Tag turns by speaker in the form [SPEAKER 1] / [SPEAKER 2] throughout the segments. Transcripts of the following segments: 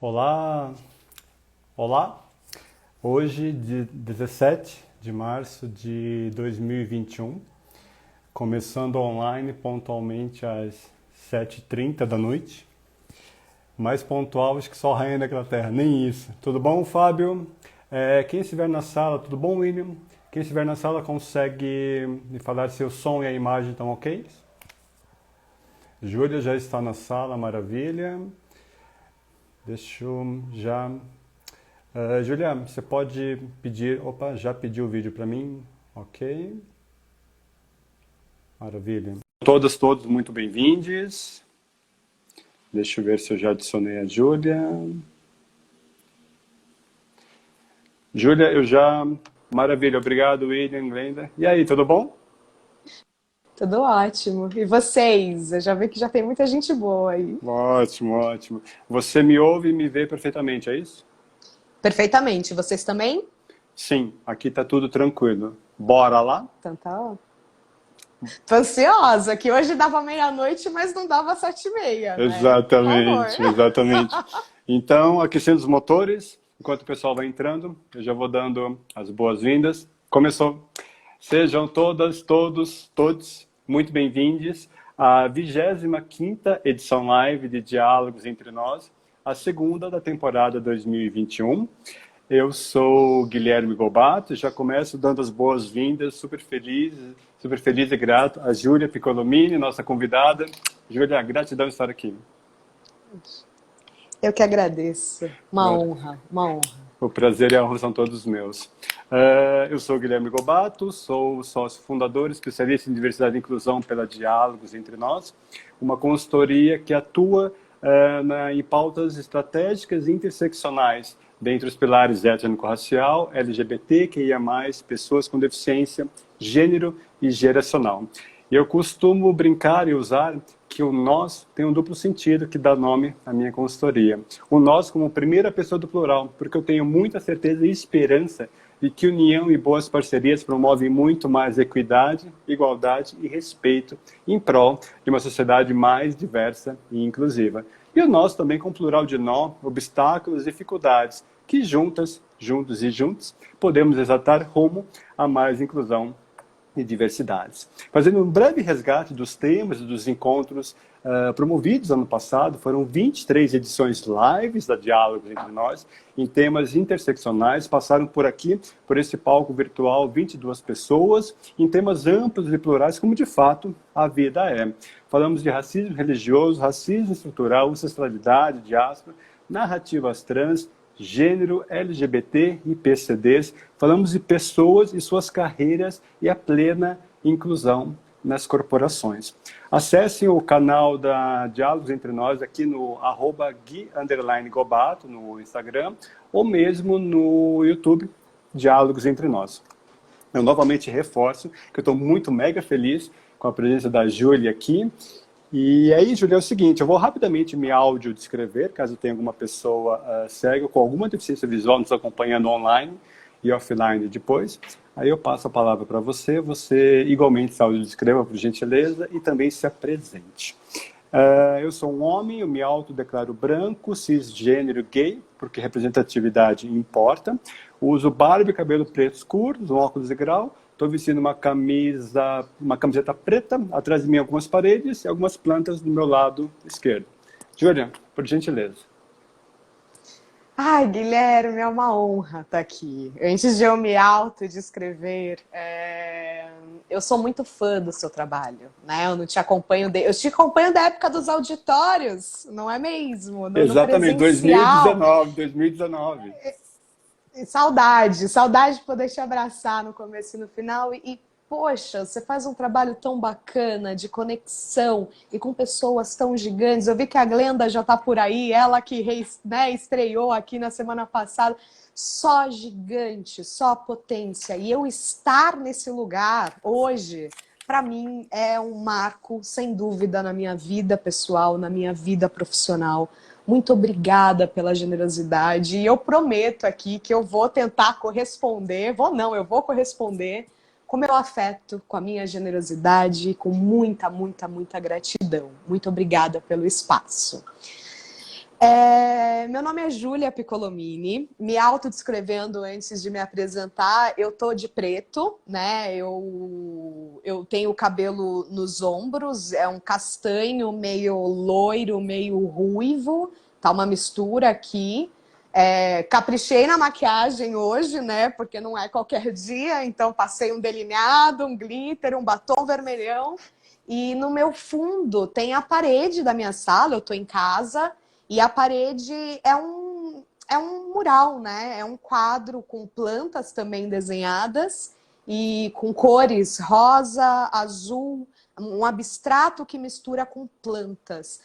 [SPEAKER 1] Olá, olá. Hoje, 17 de março de 2021, começando online pontualmente às 7h30 da noite. Mais pontual, acho que só a Rainha da Inglaterra, nem isso. Tudo bom, Fábio? Quem estiver na sala, tudo bom, William? Quem estiver na sala consegue me falar se o som e a imagem estão ok? Júlia já está na sala, maravilha. Deixa eu já... Júlia, você pode pedir... Opa, já pediu o vídeo para mim? Ok. Maravilha. Todos muito bem-vindos. Deixa eu ver se eu já adicionei a Júlia. Júlia, eu já... Maravilha, obrigado, William, Glenda. E aí, tudo bom?
[SPEAKER 2] Tudo ótimo. E vocês? Eu já vi que já tem muita gente boa aí.
[SPEAKER 1] Ótimo, ótimo. Você me ouve e me vê perfeitamente, é isso?
[SPEAKER 2] Perfeitamente. Vocês também?
[SPEAKER 1] Sim, aqui tá tudo tranquilo. Bora lá?
[SPEAKER 2] Então tá. Tô ansiosa, que hoje dava meia-noite, mas não dava 7h30, né? Por favor.
[SPEAKER 1] Exatamente, exatamente. Então, aquecendo os motores, enquanto o pessoal vai entrando, eu já vou dando as boas-vindas. Começou. Sejam todas, todos muito bem-vindos à 25ª edição live de Diálogos Entre Nós, a segunda da temporada 2021. Eu sou Guilherme Gobato, já começo dando as boas-vindas, super feliz e grato a Júlia Piccolomini, nossa convidada. Júlia, gratidão de estar aqui.
[SPEAKER 2] Eu que agradeço. Uma honra, uma honra.
[SPEAKER 1] O prazer e a honra são todos meus. Eu sou Guilherme Gobato, sou sócio fundador, especialista em diversidade e inclusão pela Diálogos Entre Nós, uma consultoria que atua em pautas estratégicas e interseccionais, dentre os pilares étnico-racial, LGBTQIA+, pessoas com deficiência, gênero e geracional. E eu costumo brincar e usar que o nós tem um duplo sentido que dá nome à minha consultoria. O nós como primeira pessoa do plural, porque eu tenho muita certeza e esperança de que união e boas parcerias promovem muito mais equidade, igualdade e respeito em prol de uma sociedade mais diversa e inclusiva. E o nós também com plural de nó, obstáculos e dificuldades, que juntos e juntos, podemos exaltar rumo a mais inclusão e diversidades. Fazendo um breve resgate dos temas e dos encontros promovidos ano passado, foram 23 edições lives da Diálogos Entre Nós, em temas interseccionais, passaram por aqui, por esse palco virtual, 22 pessoas, em temas amplos e plurais, como de fato a vida é. Falamos de racismo religioso, racismo estrutural, ancestralidade, diáspora, narrativas trans, gênero, LGBT e PCDs. Falamos de pessoas e suas carreiras e a plena inclusão nas corporações. Acessem o canal da Diálogos Entre Nós aqui no @Gui_Gobato no Instagram ou mesmo no YouTube, Diálogos Entre Nós. Eu novamente reforço que eu estou muito mega feliz com a presença da Júlia aqui. E aí, Júlia, é o seguinte, eu vou rapidamente me áudio descrever, caso tenha alguma pessoa cega com alguma deficiência visual nos acompanhando online e offline depois. Aí eu passo a palavra para você, você igualmente se áudio descreva, por gentileza, e também se apresente. Eu sou um homem, eu me autodeclaro branco, cisgênero gay, porque representatividade importa. Uso barba e cabelo preto escuro, um óculos de grau. Estou vestindo uma camiseta preta, atrás de mim algumas paredes e algumas plantas do meu lado esquerdo. Júlia, por gentileza.
[SPEAKER 2] Ai, Guilherme, é uma honra estar aqui. Antes de eu me autodescrever, eu sou muito fã do seu trabalho, né? Eu não te acompanho, eu te acompanho da época dos auditórios, não é mesmo? No
[SPEAKER 1] Exatamente,
[SPEAKER 2] presencial.
[SPEAKER 1] 2019.
[SPEAKER 2] Saudade de poder te abraçar no começo e no final. Poxa, você faz um trabalho tão bacana de conexão e com pessoas tão gigantes. Eu vi que a Glenda já está por aí, ela que estreou aqui na semana passada. Só gigante, só potência. E eu estar nesse lugar hoje, para mim, é um marco, sem dúvida, na minha vida pessoal, na minha vida profissional. Muito obrigada pela generosidade. E eu prometo aqui que eu vou tentar corresponder. Eu vou corresponder com meu afeto, com a minha generosidade, com muita, muita, muita gratidão. Muito obrigada pelo espaço. Meu nome é Júlia Piccolomini, me autodescrevendo antes de me apresentar, eu tô de preto, né? Eu tenho o cabelo nos ombros, é um castanho meio loiro, meio ruivo, tá uma mistura aqui. Caprichei na maquiagem hoje, né? Porque não é qualquer dia, então passei um delineado, um glitter, um batom vermelhão. E no meu fundo tem a parede da minha sala, eu tô em casa. E a parede é um mural, né? É um quadro com plantas também desenhadas e com cores rosa, azul, um abstrato que mistura com plantas.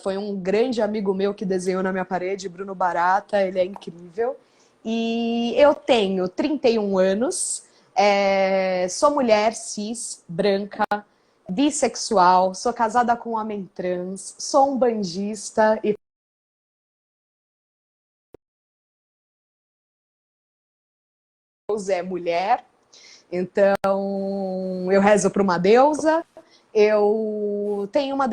[SPEAKER 2] Foi um grande amigo meu que desenhou na minha parede, Bruno Barata, ele é incrível. E eu tenho 31 anos, sou mulher cis, branca, bissexual, sou casada com um homem trans, sou um bandista e Deus é mulher, então eu rezo para uma deusa, eu tenho uma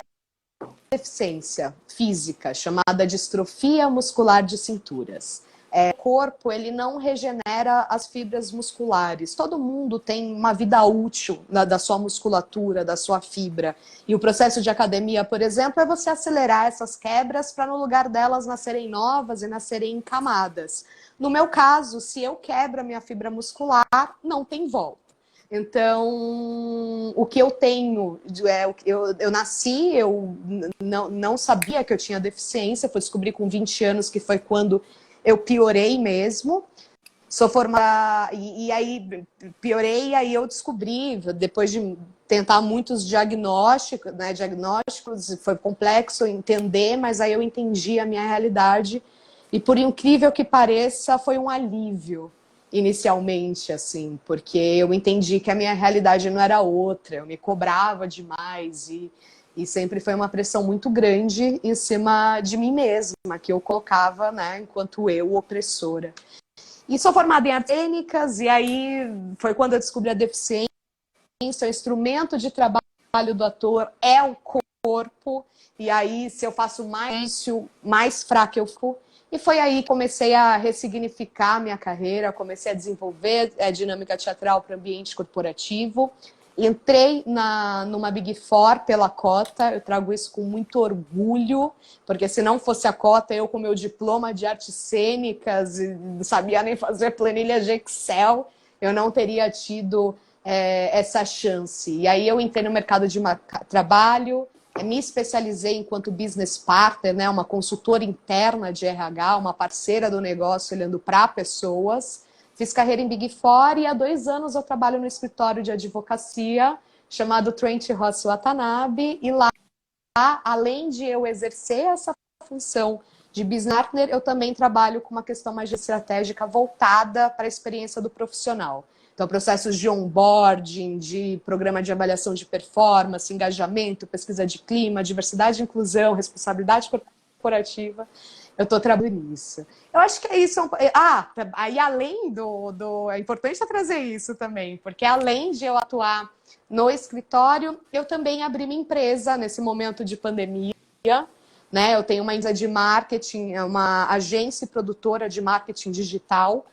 [SPEAKER 2] deficiência física chamada distrofia muscular de cinturas. O corpo ele não regenera as fibras musculares. Todo mundo tem uma vida útil da sua musculatura, da sua fibra. E o processo de academia, por exemplo, é você acelerar essas quebras para no lugar delas nascerem novas e nascerem em camadas. No meu caso, se eu quebro a minha fibra muscular, não tem volta. Então, o que eu tenho, eu nasci, eu não sabia que eu tinha deficiência, fui descobrir com 20 anos, que foi quando eu piorei mesmo. Sou formada, e aí piorei, e aí eu descobri, depois de tentar muitos diagnósticos, foi complexo entender, mas aí eu entendi a minha realidade, e por incrível que pareça, foi um alívio inicialmente, assim, porque eu entendi que a minha realidade não era outra, eu me cobrava demais e sempre foi uma pressão muito grande em cima de mim mesma, que eu colocava, né, enquanto eu, opressora. E sou formada em artes cênicas, e aí foi quando eu descobri a deficiência, o instrumento de trabalho do ator é o corpo, e aí se eu faço mais fraca eu fico. E foi aí que comecei a ressignificar minha carreira, comecei a desenvolver dinâmica teatral para o ambiente corporativo. Entrei numa Big Four pela cota, eu trago isso com muito orgulho, porque se não fosse a cota, eu com meu diploma de artes cênicas, não sabia nem fazer planilha de Excel, eu não teria tido essa chance. E aí eu entrei no mercado de trabalho, me especializei enquanto business partner, né, uma consultora interna de RH, uma parceira do negócio olhando para pessoas. Fiz carreira em Big Four e há 2 anos eu trabalho no escritório de advocacia chamado Trent Ross Watanabe, e lá, além de eu exercer essa função de business partner, eu também trabalho com uma questão mais estratégica voltada para a experiência do profissional. Então, processos de onboarding, de programa de avaliação de performance, engajamento, pesquisa de clima, diversidade e inclusão, responsabilidade corporativa. Eu estou trabalhando nisso. Eu acho que é isso. Aí além é importante trazer isso também, porque além de eu atuar no escritório, eu também abri minha empresa nesse momento de pandemia, né? Eu tenho uma empresa de marketing, uma agência produtora de marketing digital,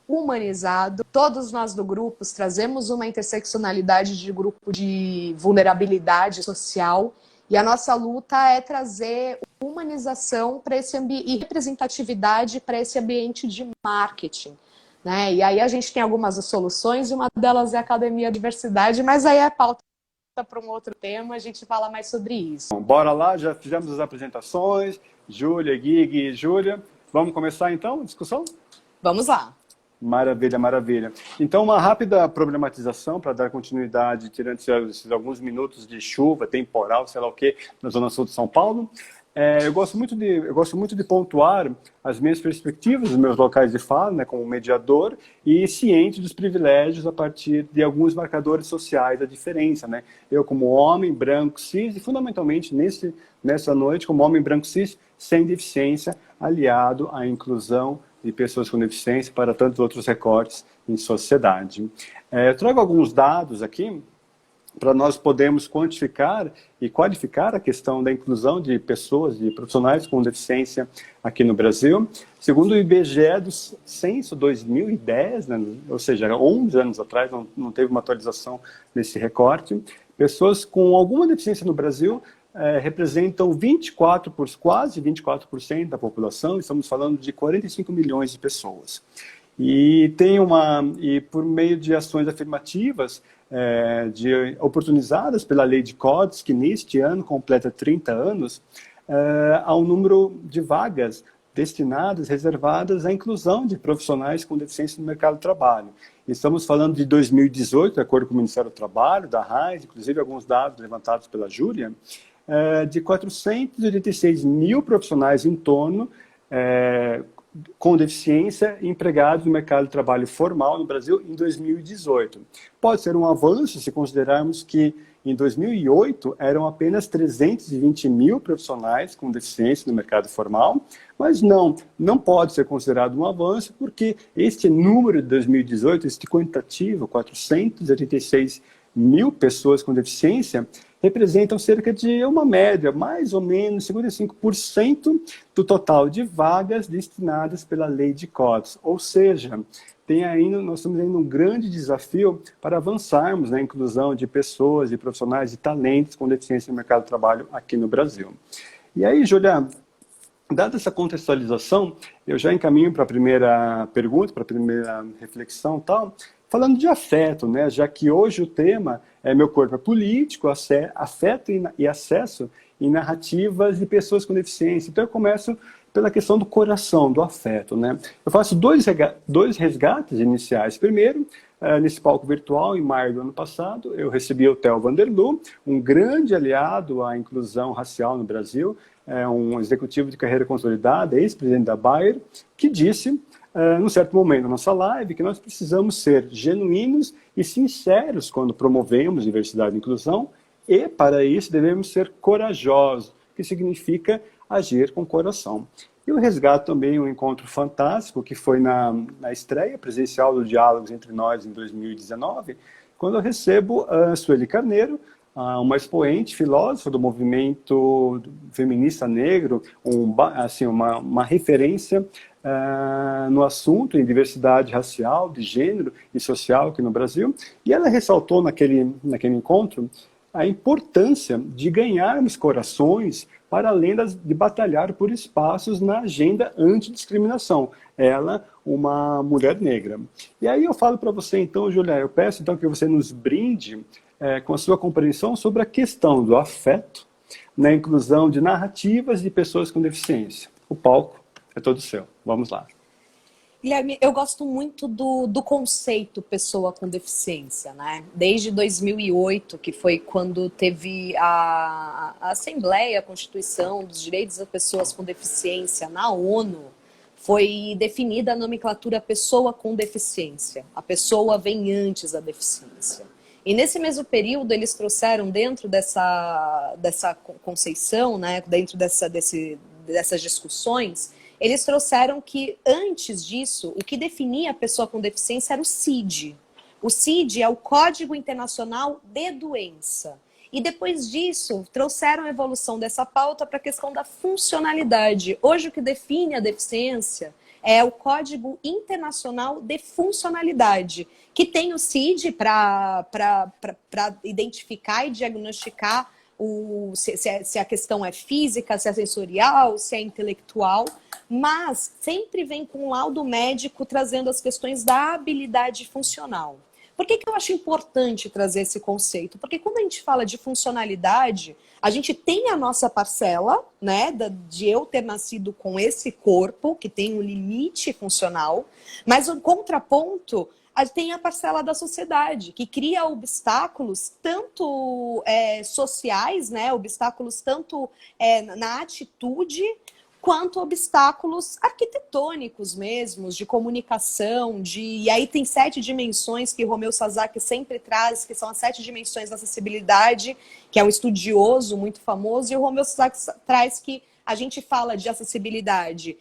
[SPEAKER 2] humanizado. Todos nós do grupo trazemos uma interseccionalidade de grupo de vulnerabilidade social, e a nossa luta é trazer humanização para esse ambiente e representatividade para esse ambiente de marketing, né? E aí a gente tem algumas soluções, e uma delas é a Academia Diversidade, mas aí é pauta para um outro tema, a gente fala mais sobre isso.
[SPEAKER 1] Bom, bora lá, já fizemos as apresentações, Júlia, Gui e Júlia. Vamos começar então a discussão?
[SPEAKER 2] Vamos lá.
[SPEAKER 1] Maravilha, maravilha. Então, uma rápida problematização para dar continuidade, tirando esses alguns minutos de chuva, temporal, sei lá o quê, na Zona Sul de São Paulo. Eu gosto muito de pontuar as minhas perspectivas, os meus locais de fala, né, como mediador, e ciente dos privilégios a partir de alguns marcadores sociais da diferença, né? Eu como homem, branco, cis, e fundamentalmente nessa noite, como homem, branco, cis, sem deficiência, aliado à inclusão de pessoas com deficiência para tantos outros recortes em sociedade. Eu trago alguns dados aqui para nós podermos quantificar e qualificar a questão da inclusão de pessoas, de profissionais com deficiência aqui no Brasil. Segundo o IBGE do censo 2010, né, ou seja, 11 anos atrás, não teve uma atualização nesse recorte, pessoas com alguma deficiência no Brasil representam quase 24% da população, estamos falando de 45 milhões de pessoas. E por meio de ações afirmativas, oportunizadas pela Lei de Cotas, que neste ano completa 30 anos, há um número de vagas destinadas, reservadas à inclusão de profissionais com deficiência no mercado de trabalho. Estamos falando de 2018, de acordo com o Ministério do Trabalho, da RAIS, inclusive alguns dados levantados pela Júlia, de 486 mil profissionais em torno com deficiência empregados no mercado de trabalho formal no Brasil em 2018. Pode ser um avanço se considerarmos que em 2008 eram apenas 320 mil profissionais com deficiência no mercado formal, mas não pode ser considerado um avanço porque este número de 2018, este quantitativo, 486 mil pessoas com deficiência, representam cerca de uma média, mais ou menos 55% do total de vagas destinadas pela Lei de Cotas. Ou seja, nós temos ainda um grande desafio para avançarmos na inclusão de pessoas e profissionais e talentos com deficiência no mercado de trabalho aqui no Brasil. E aí, Julia, dada essa contextualização, eu já encaminho para a primeira pergunta, para a primeira reflexão, falando de afeto, né? Já que hoje o tema é Meu Corpo é Político, afeto e acesso em narrativas de pessoas com deficiência. Então eu começo pela questão do coração, do afeto, né? Eu faço dois resgates iniciais. Primeiro, nesse palco virtual, em maio do ano passado, eu recebi o Theo Vanderloo, um grande aliado à inclusão racial no Brasil, um executivo de carreira consolidada, ex-presidente da Bayer, que disse, num certo momento da nossa live, que nós precisamos ser genuínos e sinceros quando promovemos diversidade e inclusão, e para isso devemos ser corajosos, que significa agir com o coração. E eu resgato também um encontro fantástico que foi na estreia presencial do Diálogos Entre Nós em 2019, quando eu recebo a Sueli Carneiro, uma expoente, filósofa do movimento feminista negro, uma referência no assunto em diversidade racial, de gênero e social aqui no Brasil. E ela ressaltou naquele encontro a importância de ganharmos corações para além de batalhar por espaços na agenda antidiscriminação. Ela, uma mulher negra. E aí eu falo para você, então, Julia, eu peço então que você nos brinde com a sua compreensão sobre a questão do afeto na inclusão de narrativas de pessoas com deficiência. O palco é todo seu. Vamos lá.
[SPEAKER 2] Guilherme, eu gosto muito do conceito pessoa com deficiência, né? Desde 2008, que foi quando teve a Assembleia, a Constituição dos Direitos das Pessoas com Deficiência na ONU, foi definida a nomenclatura pessoa com deficiência. A pessoa vem antes da deficiência. E nesse mesmo período, eles trouxeram dentro dessa conceição, né? Dentro dessas discussões, eles trouxeram que, antes disso, o que definia a pessoa com deficiência era o CID. O CID é o Código Internacional de Doença. E depois disso, trouxeram a evolução dessa pauta para a questão da funcionalidade. Hoje, o que define a deficiência é o Código Internacional de Funcionalidade, que tem o CID para identificar e diagnosticar se a questão é física, se é sensorial, se é intelectual, mas sempre vem com um laudo médico trazendo as questões da habilidade funcional. Por que eu acho importante trazer esse conceito? Porque quando a gente fala de funcionalidade, a gente tem a nossa parcela, né, de eu ter nascido com esse corpo, que tem um limite funcional, mas o contraponto tem a parcela da sociedade, que cria obstáculos tanto sociais, né, obstáculos tanto na atitude, quanto obstáculos arquitetônicos mesmos, de comunicação, e aí tem 7 dimensões que Romeu Sazak sempre traz, que são as 7 dimensões da acessibilidade, que é um estudioso muito famoso, e o Romeu Sazak traz que a gente fala de acessibilidade,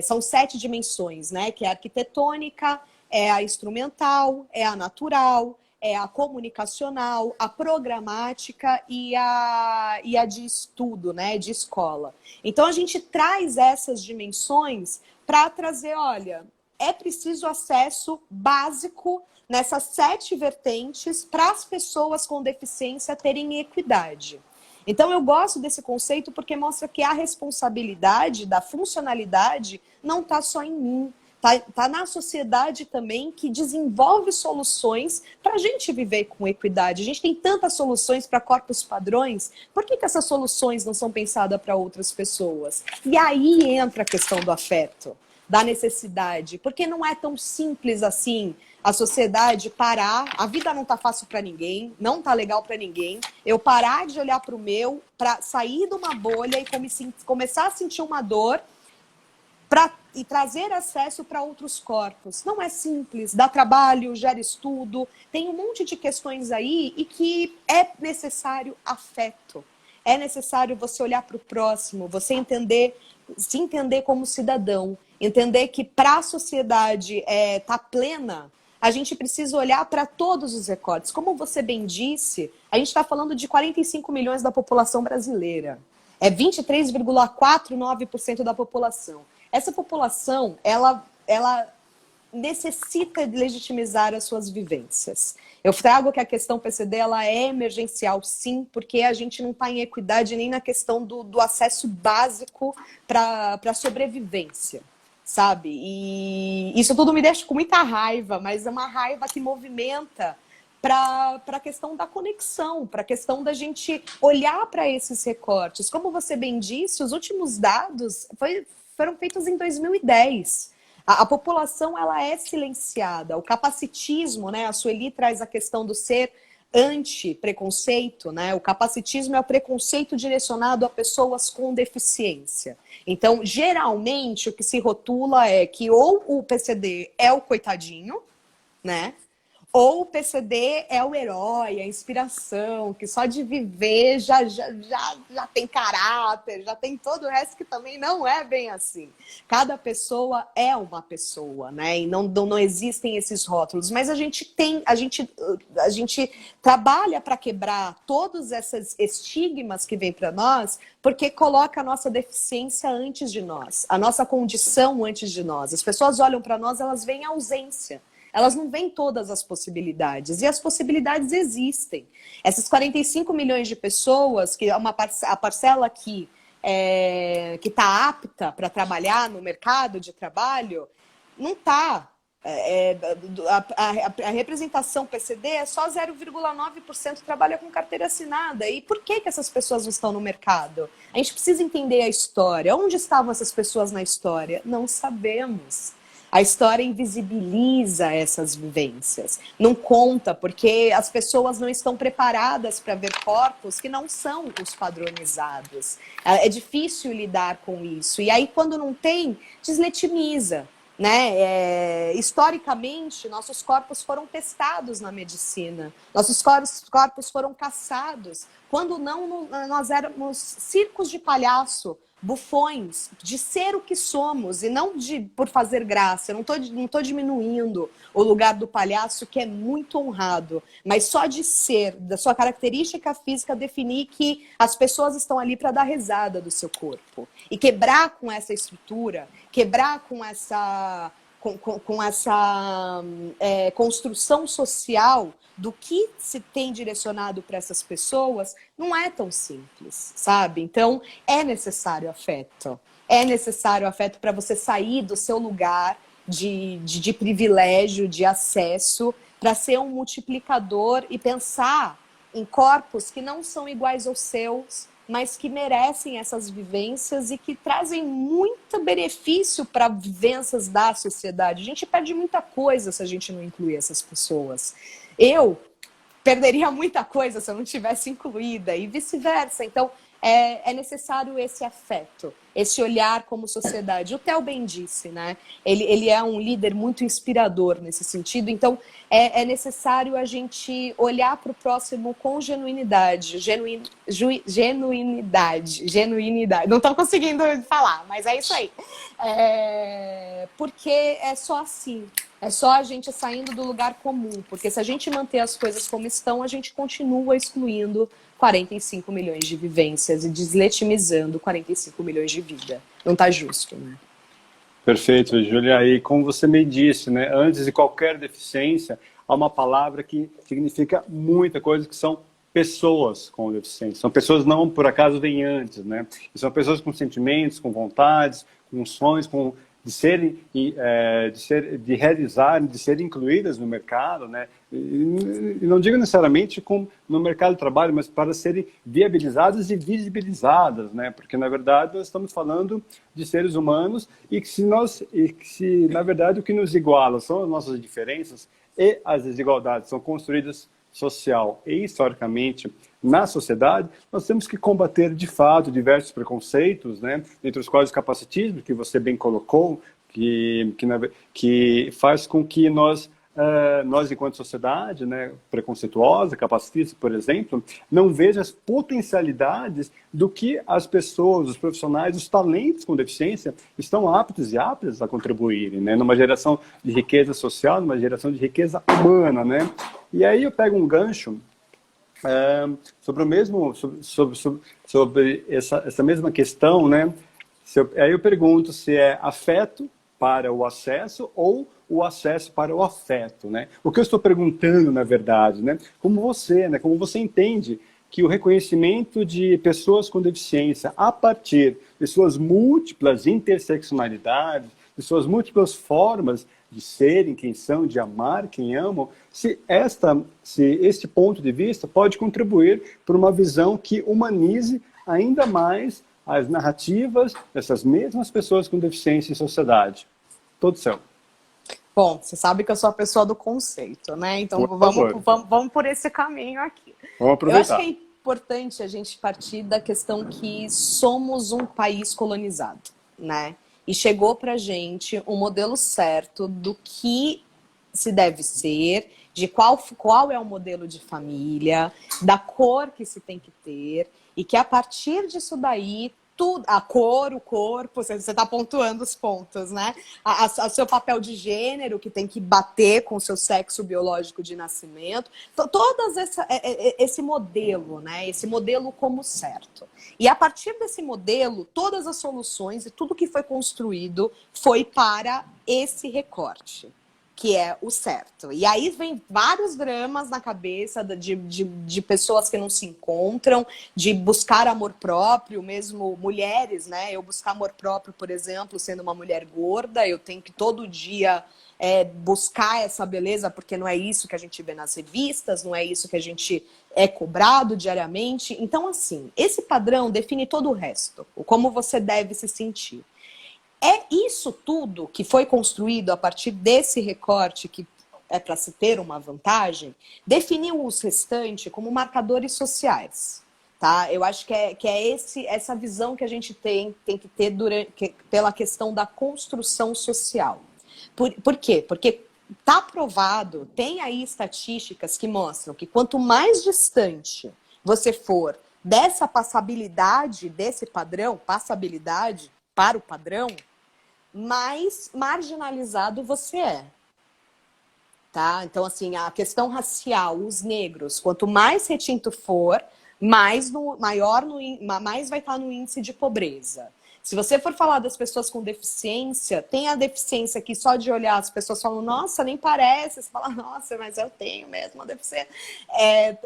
[SPEAKER 2] são 7 dimensões, né, que é a arquitetônica, é a instrumental, é a natural, é a comunicacional, a programática e a de estudo, né, de escola. Então, a gente traz essas dimensões para trazer, olha, é preciso acesso básico nessas 7 vertentes para as pessoas com deficiência terem equidade. Então, eu gosto desse conceito porque mostra que a responsabilidade da funcionalidade não está só em mim, está na sociedade também, que desenvolve soluções para a gente viver com equidade. A gente tem tantas soluções para corpos padrões, por que essas soluções não são pensadas para outras pessoas? E aí entra a questão do afeto, da necessidade, porque não é tão simples assim a sociedade parar, a vida não tá fácil para ninguém, não tá legal para ninguém, eu parar de olhar para o meu, para sair de uma bolha e começar a sentir uma dor e trazer acesso para outros corpos. Não é simples, dá trabalho, gera estudo, tem um monte de questões aí e que é necessário afeto. É necessário você olhar para o próximo, você se entender como cidadão, entender que para a sociedade tá plena, a gente precisa olhar para todos os recortes. Como você bem disse, a gente está falando de 45 milhões da população brasileira. É 23,49% da população. Essa população, ela necessita legitimizar as suas vivências. Eu trago que a questão PCD ela é emergencial, sim, porque a gente não está em equidade nem na questão do acesso básico para a sobrevivência, sabe? E isso tudo me deixa com muita raiva, mas é uma raiva que movimenta para a questão da conexão, para a questão da gente olhar para esses recortes. Como você bem disse, os últimos dados foram feitos em 2010. A população ela é silenciada. O capacitismo, né? A Sueli traz a questão do ser anti-preconceito, né? O capacitismo é o preconceito direcionado a pessoas com deficiência. Então, geralmente, o que se rotula é que ou o PCD é o coitadinho, né? Ou o PCD é o herói, a inspiração, que só de viver já tem caráter, já tem todo o resto, que também não é bem assim. Cada pessoa é uma pessoa, né? E não existem esses rótulos. Mas a gente trabalha para quebrar todos esses estigmas que vêm para nós, porque coloca a nossa deficiência antes de nós, a nossa condição antes de nós. As pessoas olham para nós, elas veem a ausência. Elas não veem todas as possibilidades. E as possibilidades existem. Essas 45 milhões de pessoas, que é a parcela que está apta para trabalhar no mercado de trabalho, não está. A representação PCD é só 0,9% trabalha com carteira assinada. E por que essas pessoas não estão no mercado? A gente precisa entender a história. Onde estavam essas pessoas na história? Não sabemos. A história invisibiliza essas vivências. Não conta, porque as pessoas não estão preparadas para ver corpos que não são os padronizados. É difícil lidar com isso. E aí, quando não tem, desletimiza. Né? Historicamente, nossos corpos foram testados na medicina. Nossos corpos foram caçados. Quando não, nós éramos circos de palhaço, bufões, de ser o que somos e não por fazer graça. Eu não tô diminuindo o lugar do palhaço, que é muito honrado, mas só de ser, da sua característica física, definir que as pessoas estão ali para dar risada do seu corpo. E quebrar com essa estrutura, quebrar com essa construção social do que se tem direcionado para essas pessoas, não é tão simples, sabe? Então, é necessário afeto. É necessário afeto para você sair do seu lugar de privilégio, de acesso, para ser um multiplicador e pensar em corpos que não são iguais aos seus, mas que merecem essas vivências e que trazem muito benefício para vivências da sociedade. A gente perde muita coisa se a gente não incluir essas pessoas. Eu perderia muita coisa se eu não tivesse incluída e vice-versa. Então, é necessário esse afeto, esse olhar como sociedade. O Theo bem disse, né? Ele é um líder muito inspirador nesse sentido. Então, é necessário a gente olhar para o próximo com genuinidade. Genuinidade. Não estou conseguindo falar, mas é isso aí. Porque é só assim. É só a gente saindo do lugar comum, porque se a gente manter as coisas como estão, a gente continua excluindo 45 milhões de vivências e deslegitimizando 45 milhões de vida. Não tá justo, né?
[SPEAKER 1] Perfeito, Júlia. E como você me disse, né, antes de qualquer deficiência, há uma palavra que significa muita coisa, que são pessoas com deficiência. São pessoas não por acaso vêm antes, né? E são pessoas com sentimentos, com vontades, com sonhos, com de serem de realizarem, de serem incluídas no mercado, né? E não digo necessariamente no mercado de trabalho, mas para serem viabilizadas e visibilizadas, né? Porque na verdade nós estamos falando de seres humanos e que se na verdade o que nos iguala são as nossas diferenças e as desigualdades são construídas social e historicamente na sociedade, nós temos que combater de fato diversos preconceitos, né, entre os quais o capacitismo, que você bem colocou, que faz com que nós enquanto sociedade, né, preconceituosa, capacitista, por exemplo, não veja as potencialidades do que as pessoas, os profissionais, os talentos com deficiência estão aptos e aptas a contribuírem, né, numa geração de riqueza social, numa geração de riqueza humana, né. E aí eu pego um gancho sobre o mesmo, sobre essa mesma questão, né? Aí eu pergunto se é afeto para o acesso ou o acesso para o afeto, né? O que eu estou perguntando, na verdade, né? Como você entende que o reconhecimento de pessoas com deficiência a partir de suas múltiplas interseccionalidades, de suas múltiplas formas de serem quem são, de amar quem amam, se este ponto de vista pode contribuir para uma visão que humanize ainda mais as narrativas dessas mesmas pessoas com deficiência em sociedade. Todo céu.
[SPEAKER 2] Bom, você sabe que eu sou a pessoa do conceito, né? Então vamos por esse caminho aqui.
[SPEAKER 1] Vamos aproveitar.
[SPEAKER 2] Eu acho que é importante a gente partir da questão que somos um país colonizado, né? E chegou pra gente um modelo certo do que se deve ser, de qual é o modelo de família, da cor que se tem que ter, e que a partir disso daí, tudo, a cor, o corpo, você está pontuando os pontos, né? O seu papel de gênero, que tem que bater com o seu sexo biológico de nascimento, todas esse modelo, né? Esse modelo como certo. E a partir desse modelo, todas as soluções e tudo que foi construído foi para esse recorte, que é o certo. E aí vem vários dramas na cabeça de pessoas que não se encontram, de buscar amor próprio, mesmo mulheres, né? Eu buscar amor próprio, por exemplo, sendo uma mulher gorda, eu tenho que todo dia buscar essa beleza, porque não é isso que a gente vê nas revistas, não é isso que a gente é cobrado diariamente. Então, assim, esse padrão define todo o resto, como você deve se sentir. É isso tudo que foi construído a partir desse recorte, que é para se ter uma vantagem, definiu os restantes como marcadores sociais. Tá? Eu acho que é essa visão que a gente tem que ter pela questão da construção social. Por quê? Porque está provado, tem aí estatísticas que mostram que quanto mais distante você for dessa passabilidade, desse padrão, passabilidade para o padrão, mais marginalizado você é. Tá? Então, assim, a questão racial, os negros, quanto mais retinto for, mais vai estar no índice de pobreza. Se você for falar das pessoas com deficiência, tem a deficiência que só de olhar as pessoas falam, nossa, nem parece. Você fala, nossa, mas eu tenho mesmo uma deficiência.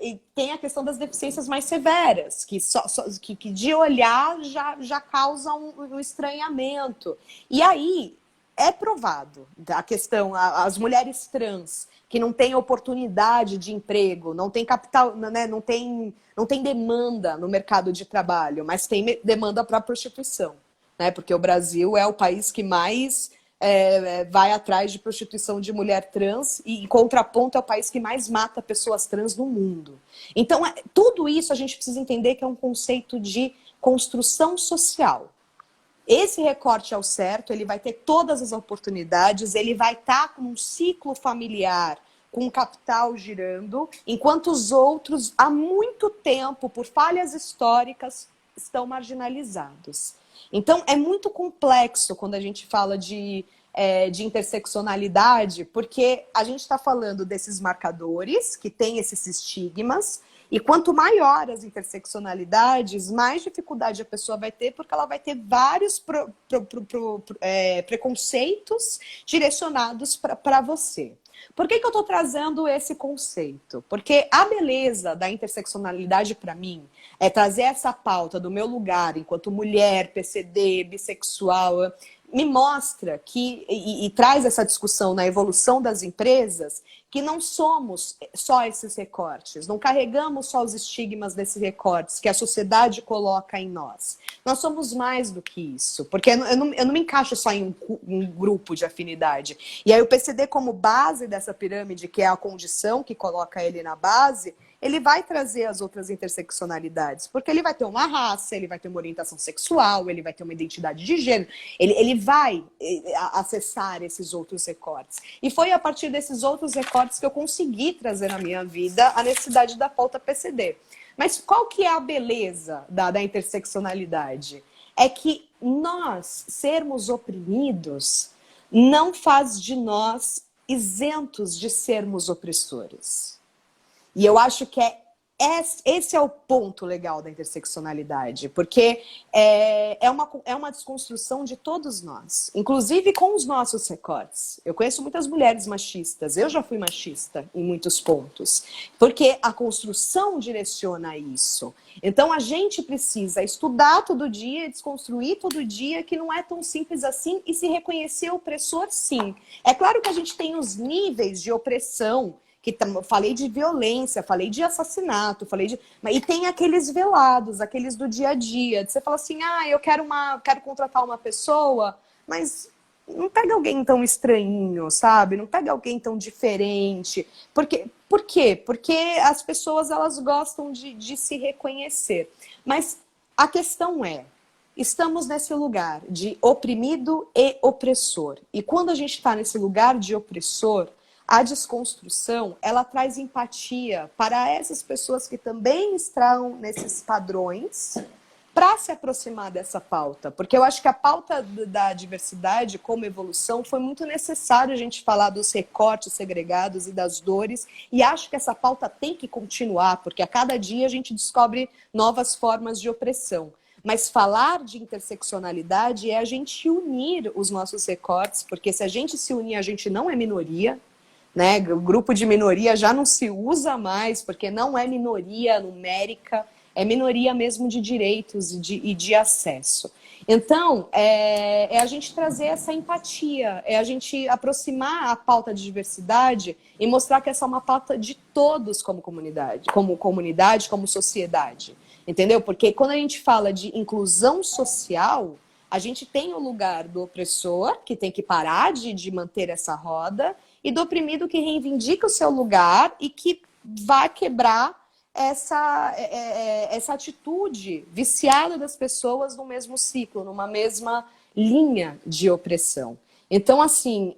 [SPEAKER 2] E tem a questão das deficiências mais severas, que de olhar já causa um estranhamento. E aí, é provado a questão, as mulheres trans, que não têm oportunidade de emprego, não tem capital, né, não tem demanda no mercado de trabalho, mas tem demanda para a prostituição. Né, porque o Brasil é o país que mais vai atrás de prostituição de mulher trans e, em contraponto, é o país que mais mata pessoas trans no mundo. Então, tudo isso a gente precisa entender que é um conceito de construção social. Esse recorte ao certo, ele vai ter todas as oportunidades, ele vai estar com um ciclo familiar, com um capital girando, enquanto os outros, há muito tempo, por falhas históricas, estão marginalizados. Então, é muito complexo quando a gente fala de interseccionalidade, porque a gente está falando desses marcadores que têm esses estigmas, e quanto maior as interseccionalidades, mais dificuldade a pessoa vai ter, porque ela vai ter vários preconceitos direcionados para você. Por que eu estou trazendo esse conceito? Porque a beleza da interseccionalidade, para mim, é trazer essa pauta do meu lugar enquanto mulher, PCD, bissexual, me mostra que, e traz essa discussão na evolução das empresas, que não somos só esses recortes, não carregamos só os estigmas desses recortes que a sociedade coloca em nós. Nós somos mais do que isso, porque eu não me encaixo só em um grupo de afinidade. E aí o PCD, como base dessa pirâmide, que é a condição que coloca ele na base, ele vai trazer as outras interseccionalidades, porque ele vai ter uma raça, ele vai ter uma orientação sexual, ele vai ter uma identidade de gênero, ele vai acessar esses outros recortes. E foi a partir desses outros recortes que eu consegui trazer na minha vida a necessidade da pauta PCD. Mas qual que é a beleza da interseccionalidade? É que nós sermos oprimidos não faz de nós isentos de sermos opressores. E eu acho que esse é o ponto legal da interseccionalidade, porque é uma desconstrução de todos nós, inclusive com os nossos recortes. Eu conheço muitas mulheres machistas, eu já fui machista em muitos pontos, porque a construção direciona isso. Então a gente precisa estudar todo dia, desconstruir todo dia, que não é tão simples assim, e se reconhecer opressor, sim. É claro que a gente tem os níveis de opressão, falei de violência, falei de assassinato, e tem aqueles velados, aqueles do dia a dia. Você fala assim, eu quero contratar uma pessoa, mas não pega alguém tão estranho, sabe? Não pega alguém tão diferente. Por quê? Porque as pessoas, elas gostam de se reconhecer. Mas a questão estamos nesse lugar de oprimido e opressor. E quando a gente está nesse lugar de opressor, a desconstrução, ela traz empatia para essas pessoas que também estão nesses padrões para se aproximar dessa pauta. Porque eu acho que a pauta da diversidade como evolução foi muito necessário a gente falar dos recortes segregados e das dores, e acho que essa pauta tem que continuar, porque a cada dia a gente descobre novas formas de opressão. Mas falar de interseccionalidade é a gente unir os nossos recortes, porque se a gente se unir, a gente não é minoria, né? O grupo de minoria já não se usa mais, porque não é minoria numérica, é minoria mesmo de direitos e de acesso. Então, é a gente trazer essa empatia, é a gente aproximar a pauta de diversidade e mostrar que essa é uma pauta de todos como comunidade, como sociedade. Entendeu? Porque quando a gente fala de inclusão social, a gente tem o lugar do opressor, que tem que parar de manter essa roda, e do oprimido que reivindica o seu lugar e que vai quebrar essa atitude viciada das pessoas no mesmo ciclo, numa mesma linha de opressão. Então, assim,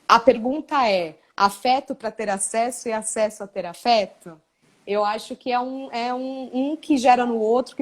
[SPEAKER 2] a pergunta é: afeto para ter acesso e acesso a ter afeto? Eu acho que é um que gera no outro,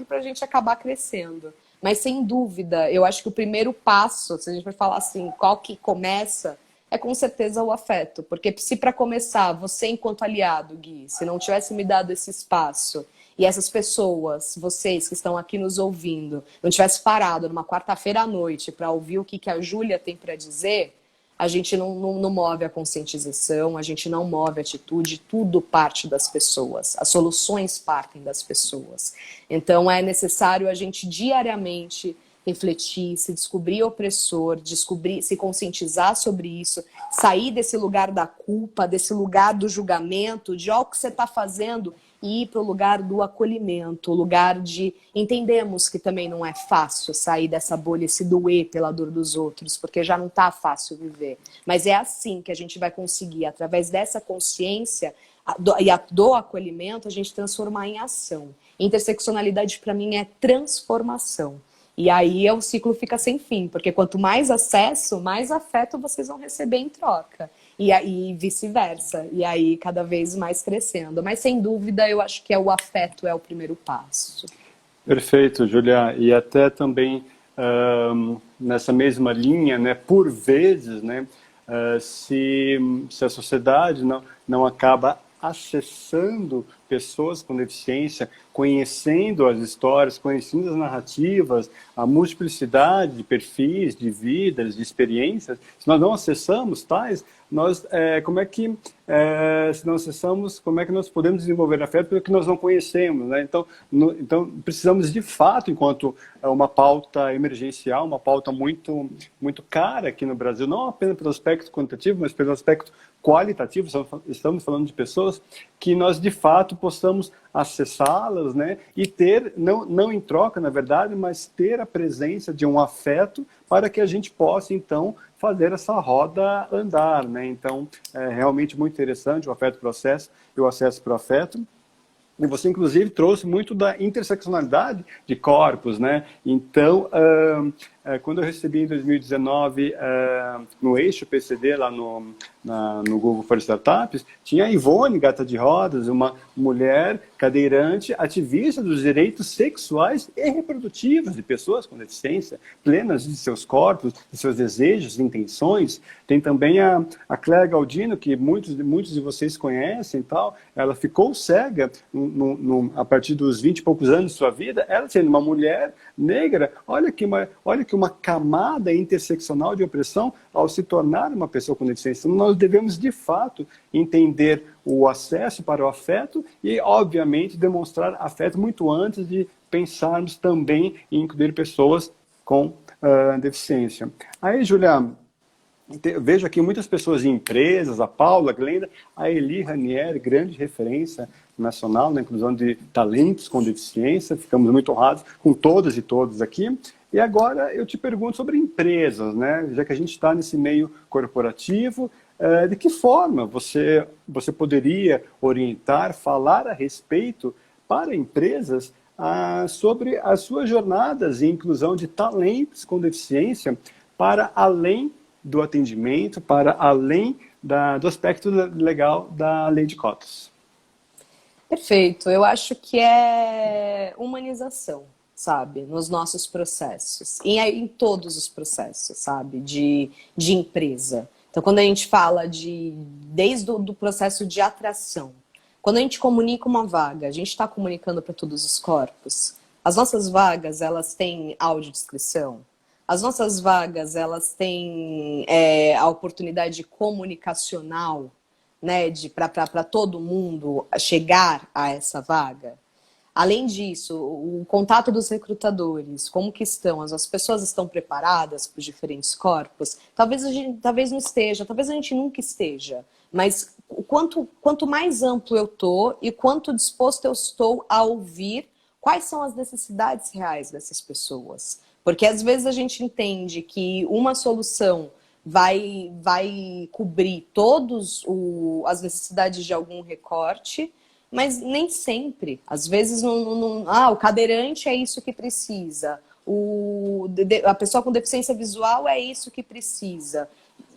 [SPEAKER 2] para a gente acabar crescendo. Mas, sem dúvida, eu acho que o primeiro passo, se a gente vai falar assim, qual que começa, é com certeza o afeto. Porque se para começar, você enquanto aliado, Gui, se não tivesse me dado esse espaço, e essas pessoas, vocês que estão aqui nos ouvindo, não tivesse parado numa quarta-feira à noite para ouvir o que a Júlia tem para dizer, a gente não move a conscientização, a gente não move a atitude, tudo parte das pessoas, as soluções partem das pessoas. Então é necessário a gente diariamente refletir, se descobrir opressor, se conscientizar sobre isso, sair desse lugar da culpa, desse lugar do julgamento, de o que você está fazendo, e ir para o lugar do acolhimento, o lugar de entendemos que também não é fácil sair dessa bolha e se doer pela dor dos outros, porque já não está fácil viver. Mas é assim que a gente vai conseguir, através dessa consciência do acolhimento, a gente transformar em ação. Interseccionalidade, para mim, é transformação. E aí o ciclo fica sem fim, porque quanto mais acesso, mais afeto vocês vão receber em troca. E aí vice-versa. E aí cada vez mais crescendo. Mas sem dúvida eu acho que o afeto é o primeiro passo.
[SPEAKER 1] Perfeito, Julia. E até também nessa mesma linha, né, por vezes, né, se a sociedade não acaba acessando pessoas com deficiência, conhecendo as histórias, conhecendo as narrativas, a multiplicidade de perfis, de vidas, de experiências, se nós não acessamos tais, nós, se não acessamos, como é que nós podemos desenvolver afeto pelo que nós não conhecemos, né? Então, precisamos de fato, enquanto uma pauta emergencial, uma pauta muito, muito cara aqui no Brasil, não apenas pelo aspecto quantitativo, mas pelo aspecto qualitativo, estamos falando de pessoas que nós de fato possamos acessá-las, né, e ter, não em troca, na verdade, mas ter a presença de um afeto para que a gente possa, então, fazer essa roda andar, né? Então, é realmente muito interessante o afeto processo e o acesso para o afeto. E você, inclusive, trouxe muito da interseccionalidade de corpos, né? Então, quando eu recebi em 2019, no eixo PCD, lá no Google for Startups, tinha a Ivone Gata de Rodas, uma mulher cadeirante, ativista dos direitos sexuais e reprodutivos de pessoas com deficiência, plenas de seus corpos, de seus desejos, intenções. Tem também a Claire Galdino, que muitos de vocês conhecem, tal. Ela ficou cega a partir dos 20 e poucos anos de sua vida, ela sendo uma mulher negra. Olha que uma camada interseccional de opressão ao se tornar uma pessoa com deficiência. Então, nós devemos, de fato, entender o acesso para o afeto e, obviamente, demonstrar afeto muito antes de pensarmos também em incluir pessoas com deficiência. Aí, Julia, vejo aqui muitas pessoas em empresas, a Paula, a Glenda, a Eli Ranieri, grande referência nacional na inclusão de talentos com deficiência. Ficamos muito honrados com todas e todos aqui. E agora eu te pergunto sobre empresas, né? Já que a gente está nesse meio corporativo, de que forma você poderia orientar, falar a respeito para empresas sobre as suas jornadas em inclusão de talentos com deficiência para além do atendimento, para além do aspecto legal da lei de cotas?
[SPEAKER 2] Perfeito. Eu acho que é humanização, sabe? Nos nossos processos. E em todos os processos, sabe? De empresa. Então, quando a gente fala desde o processo de atração, quando a gente comunica uma vaga, a gente está comunicando para todos os corpos. As nossas vagas, elas têm audiodescrição. As nossas vagas, elas têm a oportunidade comunicacional, né, para todo mundo chegar a essa vaga. Além disso, o contato dos recrutadores, como que estão? As pessoas estão preparadas para os diferentes corpos? Talvez não esteja, talvez a gente nunca esteja, mas quanto mais amplo eu estou e quanto disposto eu estou a ouvir quais são as necessidades reais dessas pessoas. Porque às vezes a gente entende que uma solução vai cobrir todas as necessidades de algum recorte, mas nem sempre. Às vezes, o cadeirante é isso que precisa, a pessoa com deficiência visual é isso que precisa.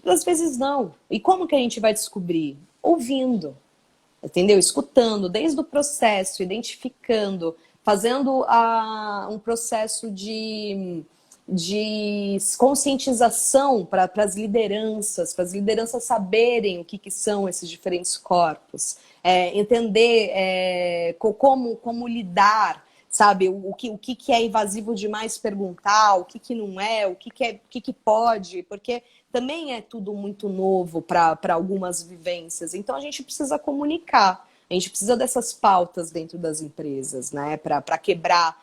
[SPEAKER 2] Às vezes não. E como que a gente vai descobrir? Ouvindo, entendeu? Escutando, desde o processo, identificando, fazendo um processo de conscientização para as lideranças saberem o que são esses diferentes corpos, entender como lidar, sabe, o que é invasivo demais perguntar, o que não é, o que pode, porque também é tudo muito novo para algumas vivências, então a gente precisa comunicar, a gente precisa dessas pautas dentro das empresas, né, para quebrar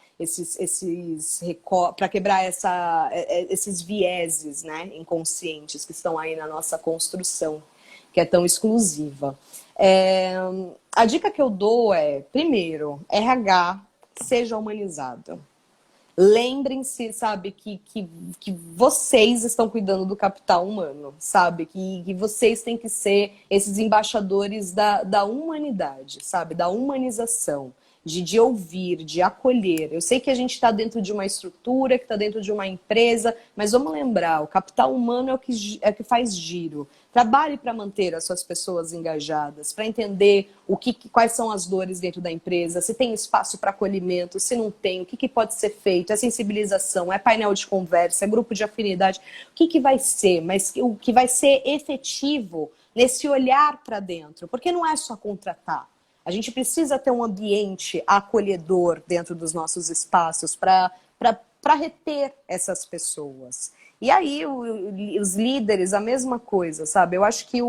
[SPEAKER 2] para quebrar esses vieses, né, inconscientes que estão aí na nossa construção, que é tão exclusiva. A dica que eu dou primeiro, RH, seja humanizado. Lembrem-se, sabe, que vocês estão cuidando do capital humano, sabe? Que vocês têm que ser esses embaixadores da humanidade, sabe? Da humanização. de ouvir, de acolher. Eu sei que a gente está dentro de uma estrutura, que está dentro de uma empresa, mas vamos lembrar, o capital humano é o que faz giro. Trabalhe para manter as suas pessoas engajadas, para entender quais são as dores dentro da empresa, se tem espaço para acolhimento, se não tem, o que pode ser feito, é sensibilização, é painel de conversa, é grupo de afinidade, o que vai ser, mas o que vai ser efetivo nesse olhar para dentro, porque não é só contratar. A gente precisa ter um ambiente acolhedor dentro dos nossos espaços para reter essas pessoas. E aí, os líderes, a mesma coisa, sabe? Eu acho que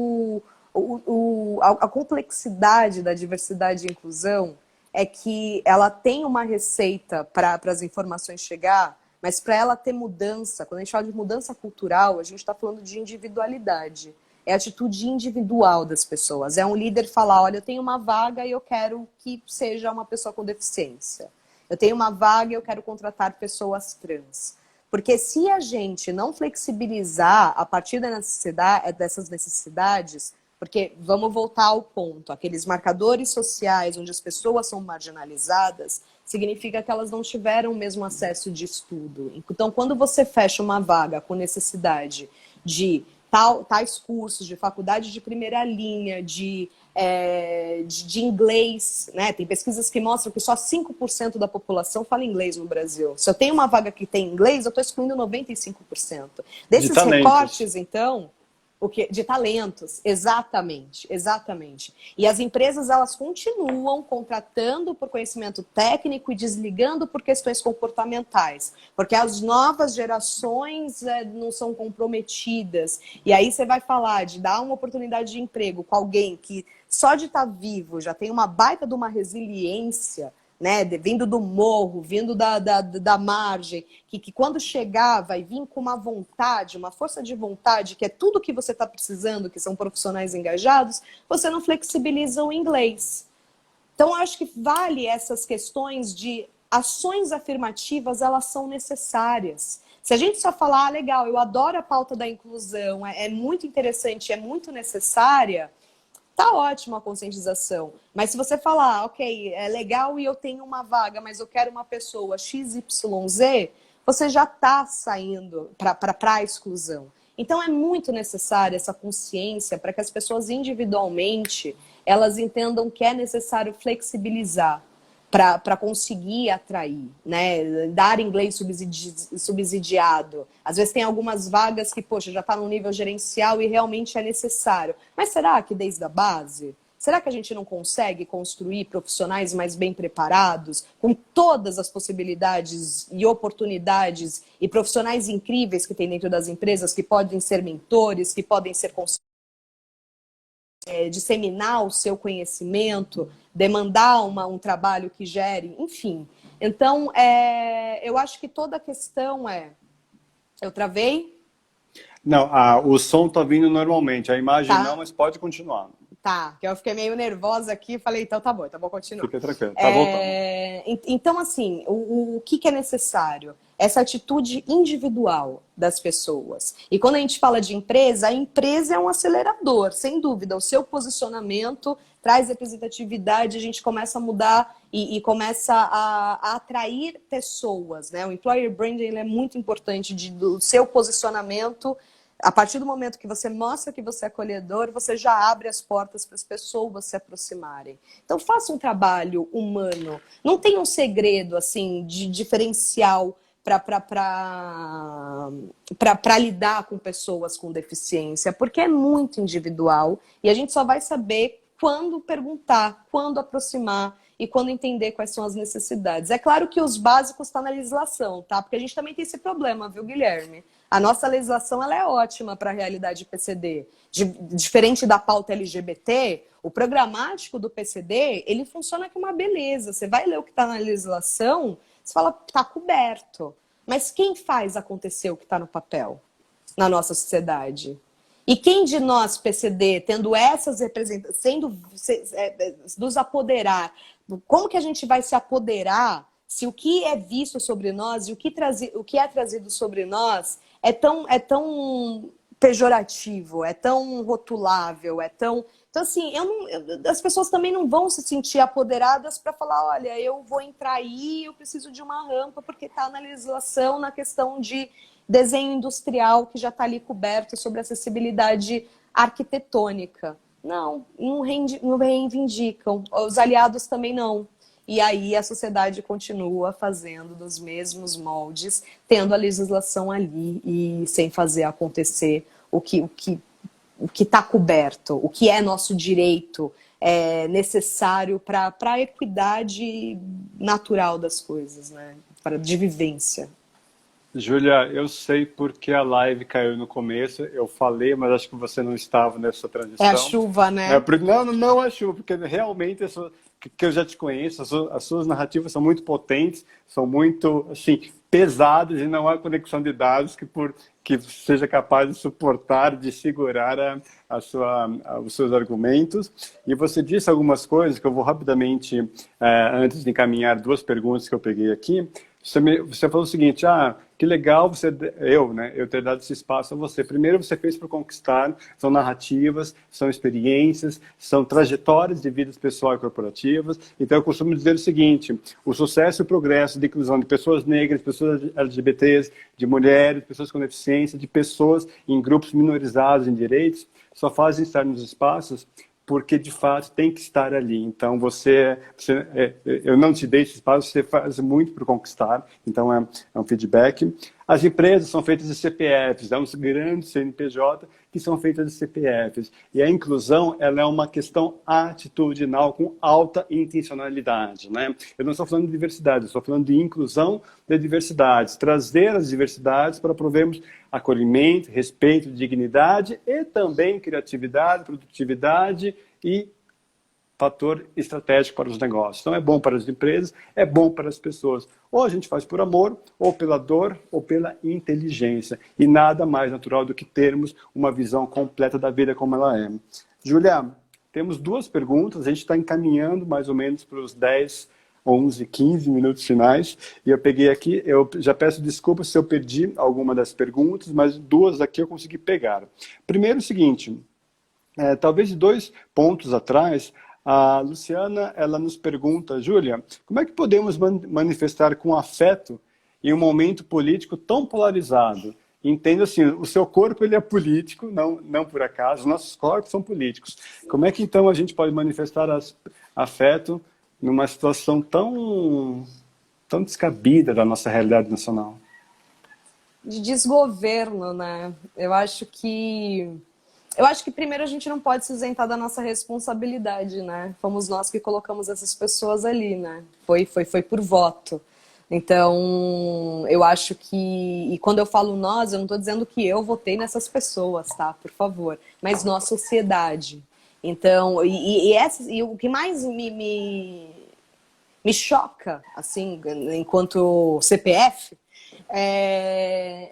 [SPEAKER 2] a complexidade da diversidade e inclusão é que ela tem uma receita para as informações chegar, mas para ela ter mudança, quando a gente fala de mudança cultural, a gente está falando de individualidade. É a atitude individual das pessoas. É um líder falar, olha, eu tenho uma vaga e eu quero que seja uma pessoa com deficiência. Eu tenho uma vaga e eu quero contratar pessoas trans. Porque se a gente não flexibilizar a partir dessas necessidades, porque vamos voltar ao ponto, aqueles marcadores sociais onde as pessoas são marginalizadas, significa que elas não tiveram o mesmo acesso de estudo. Então, quando você fecha uma vaga com necessidade de tais cursos de faculdade de primeira linha, de inglês, né? Tem pesquisas que mostram que só 5% da população fala inglês no Brasil. Se eu tenho uma vaga que tem inglês, eu estou excluindo 95%. Desses recortes, então, de talentos, exatamente. E as empresas, elas continuam contratando por conhecimento técnico e desligando por questões comportamentais, porque as novas gerações não são comprometidas. E aí você vai falar de dar uma oportunidade de emprego com alguém que só de estar vivo já tem uma baita de uma resiliência, né, vindo do morro, vindo da margem, que quando chegar vai vir com uma vontade, uma força de vontade, que é tudo que você está precisando, que são profissionais engajados, você não flexibiliza o inglês. Então, eu acho que vale essas questões de ações afirmativas, elas são necessárias. Se a gente só falar, legal, eu adoro a pauta da inclusão, é muito interessante, é muito necessária, tá ótima a conscientização, mas se você falar, ok, é legal e eu tenho uma vaga, mas eu quero uma pessoa XYZ, você já está saindo para a exclusão. Então é muito necessária essa consciência para que as pessoas individualmente, elas entendam que é necessário flexibilizar para conseguir atrair, né? Dar inglês subsidiado. Às vezes tem algumas vagas que, poxa, já está no nível gerencial e realmente é necessário. Mas será que desde a base? Será que a gente não consegue construir profissionais mais bem preparados, com todas as possibilidades e oportunidades e profissionais incríveis que tem dentro das empresas, que podem ser mentores, que podem ser disseminar o seu conhecimento, demandar um trabalho que gere, enfim. Então, eu acho que toda a questão Eu travei?
[SPEAKER 1] Não, o som está vindo normalmente, a imagem
[SPEAKER 2] Tá.
[SPEAKER 1] não, mas pode continuar.
[SPEAKER 2] Tá, que eu fiquei meio nervosa aqui e falei, então tá bom, continuar.
[SPEAKER 1] Fica tranquilo, tá voltando.
[SPEAKER 2] Então, assim, o que é necessário? Essa atitude individual das pessoas. E quando a gente fala de empresa, a empresa é um acelerador, sem dúvida. O seu posicionamento traz representatividade, a gente começa a mudar e começa a atrair pessoas, né? O employer branding ele é muito importante do seu posicionamento. A partir do momento que você mostra que você é acolhedor, você já abre as portas para as pessoas se aproximarem. Então, faça um trabalho humano. Não tem um segredo, assim, de diferencial para lidar com pessoas com deficiência, porque é muito individual e a gente só vai saber quando perguntar, quando aproximar e quando entender quais são as necessidades. É claro que os básicos estão na legislação, tá? Porque a gente também tem esse problema, viu, Guilherme? A nossa legislação ela é ótima para a realidade PCD. Diferente da pauta LGBT, o programático do PCD, ele funciona como uma beleza. Você vai ler o que está na legislação, você fala, está coberto. Mas quem faz acontecer o que está no papel na nossa sociedade? E quem de nós, PCD, tendo essas representações, nos apoderar, como que a gente vai se apoderar se o que é visto sobre nós e o que é trazido sobre nós é tão pejorativo, é tão rotulável, é tão... Então, assim, as pessoas também não vão se sentir apoderadas para falar, olha, eu vou entrar aí, eu preciso de uma rampa, porque está na legislação, na questão de desenho industrial, que já está ali coberto sobre acessibilidade arquitetônica. Não reivindicam. Os aliados também não. E aí a sociedade continua fazendo dos mesmos moldes, tendo a legislação ali e sem fazer acontecer o que está coberto, o que é nosso direito necessário para a equidade natural das coisas, né? De vivência.
[SPEAKER 1] Júlia, eu sei porque a live caiu no começo, eu falei, mas acho que você não estava nessa transição.
[SPEAKER 2] É a chuva, né?
[SPEAKER 1] Não a chuva, porque realmente que eu já te conheço, as suas narrativas são muito potentes, são muito, assim, pesadas, e não há conexão de dados que seja capaz de suportar, de segurar os seus argumentos. E você disse algumas coisas que eu vou rapidamente, antes de encaminhar duas perguntas que eu peguei aqui. Você falou o seguinte, que legal eu ter dado esse espaço a você. Primeiro, você fez por conquistar, são narrativas, são experiências, são trajetórias de vidas pessoal e corporativas. Então, eu costumo dizer o seguinte, o sucesso e o progresso de inclusão de pessoas negras, pessoas LGBTs, de mulheres, pessoas com deficiência, de pessoas em grupos minorizados em direitos, só fazem estar nos espaços porque, de fato, tem que estar ali. Então, eu não te dei esse espaço, você faz muito para conquistar. Então, é um feedback. As empresas são feitas de CPFs, uns grandes CNPJ que são feitas de CPFs. E a inclusão, ela é uma questão atitudinal com alta intencionalidade, né? Eu não estou falando de diversidade, eu estou falando de inclusão de diversidades. Trazer as diversidades para provermos acolhimento, respeito, dignidade e também criatividade, produtividade e fator estratégico para os negócios. Então, é bom para as empresas, é bom para as pessoas. Ou a gente faz por amor, ou pela dor, ou pela inteligência. E nada mais natural do que termos uma visão completa da vida como ela é. Júlia, temos duas perguntas, a gente está encaminhando mais ou menos para os 10, 11, 15 minutos finais. E eu peguei aqui, eu já peço desculpas se eu perdi alguma das perguntas, mas duas aqui eu consegui pegar. Primeiro, o seguinte, talvez de 2 pontos atrás, a Luciana, ela nos pergunta, Júlia, como é que podemos manifestar com afeto em um momento político tão polarizado? Entenda assim, o seu corpo ele é político, não por acaso, os nossos corpos são políticos. Como é que então a gente pode manifestar afeto numa situação tão descabida da nossa realidade nacional?
[SPEAKER 2] De desgoverno, né? Eu acho que primeiro a gente não pode se isentar da nossa responsabilidade, né? Fomos nós que colocamos essas pessoas ali, né? Foi por voto. Então, eu acho que... E quando eu falo nós, eu não estou dizendo que eu votei nessas pessoas, tá? Por favor. Mas nós, sociedade. Então, e o que mais me choca, assim, enquanto CPF, é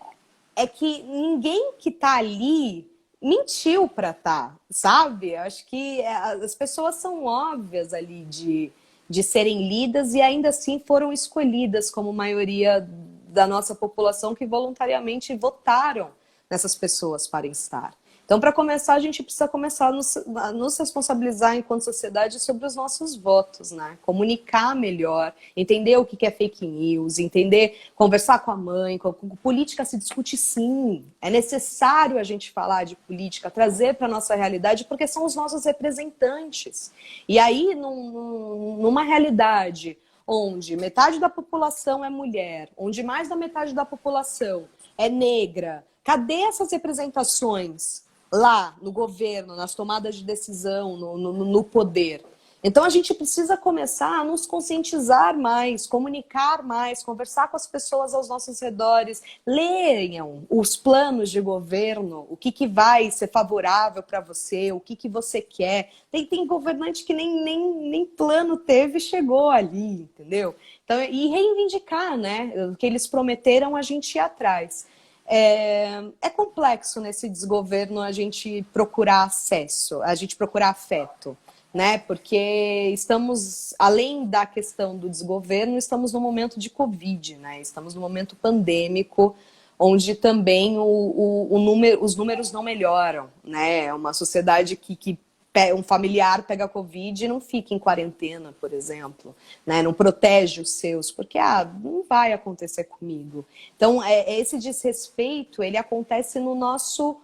[SPEAKER 2] que ninguém que está ali mentiu para sabe? Eu acho que as pessoas são óbvias ali de serem lidas e ainda assim foram escolhidas como maioria da nossa população que voluntariamente votaram nessas pessoas para estar. Então, para começar, a gente precisa começar a nos responsabilizar enquanto sociedade sobre os nossos votos, né? Comunicar melhor, entender o que é fake news, conversar com a mãe, política se discute sim. É necessário a gente falar de política, trazer para a nossa realidade, porque são os nossos representantes. E aí, numa realidade onde metade da população é mulher, onde mais da metade da população é negra, cadê essas representações? Lá, no governo, nas tomadas de decisão, no poder. Então, a gente precisa começar a nos conscientizar mais, comunicar mais, conversar com as pessoas aos nossos redores, leiam os planos de governo, o que vai ser favorável para você, o que você quer. Tem governante que nem plano teve e chegou ali, entendeu? Então, e reivindicar, né? O que eles prometeram, a gente ir atrás. É complexo nesse desgoverno a gente procurar acesso, a gente procurar afeto, né? Porque estamos, além da questão do desgoverno, estamos no momento de Covid, né? Estamos no momento pandêmico, onde também os números não melhoram, né? É uma sociedade que um familiar pega Covid e não fica em quarentena, por exemplo, né? Não protege os seus, porque não vai acontecer comigo. Então, esse desrespeito, ele acontece no nosso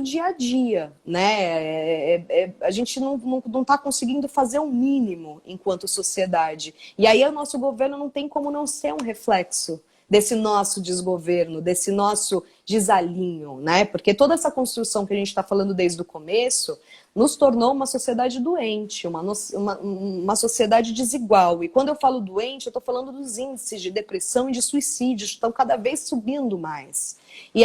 [SPEAKER 2] dia a dia, né? A gente não está conseguindo fazer o mínimo enquanto sociedade. E aí o nosso governo não tem como não ser um reflexo desse nosso desgoverno, desse nosso desalinho, né? Porque toda essa construção que a gente está falando desde o começo nos tornou uma sociedade doente, uma sociedade desigual. E quando eu falo doente, eu estou falando dos índices de depressão e de suicídios, que estão cada vez subindo mais. E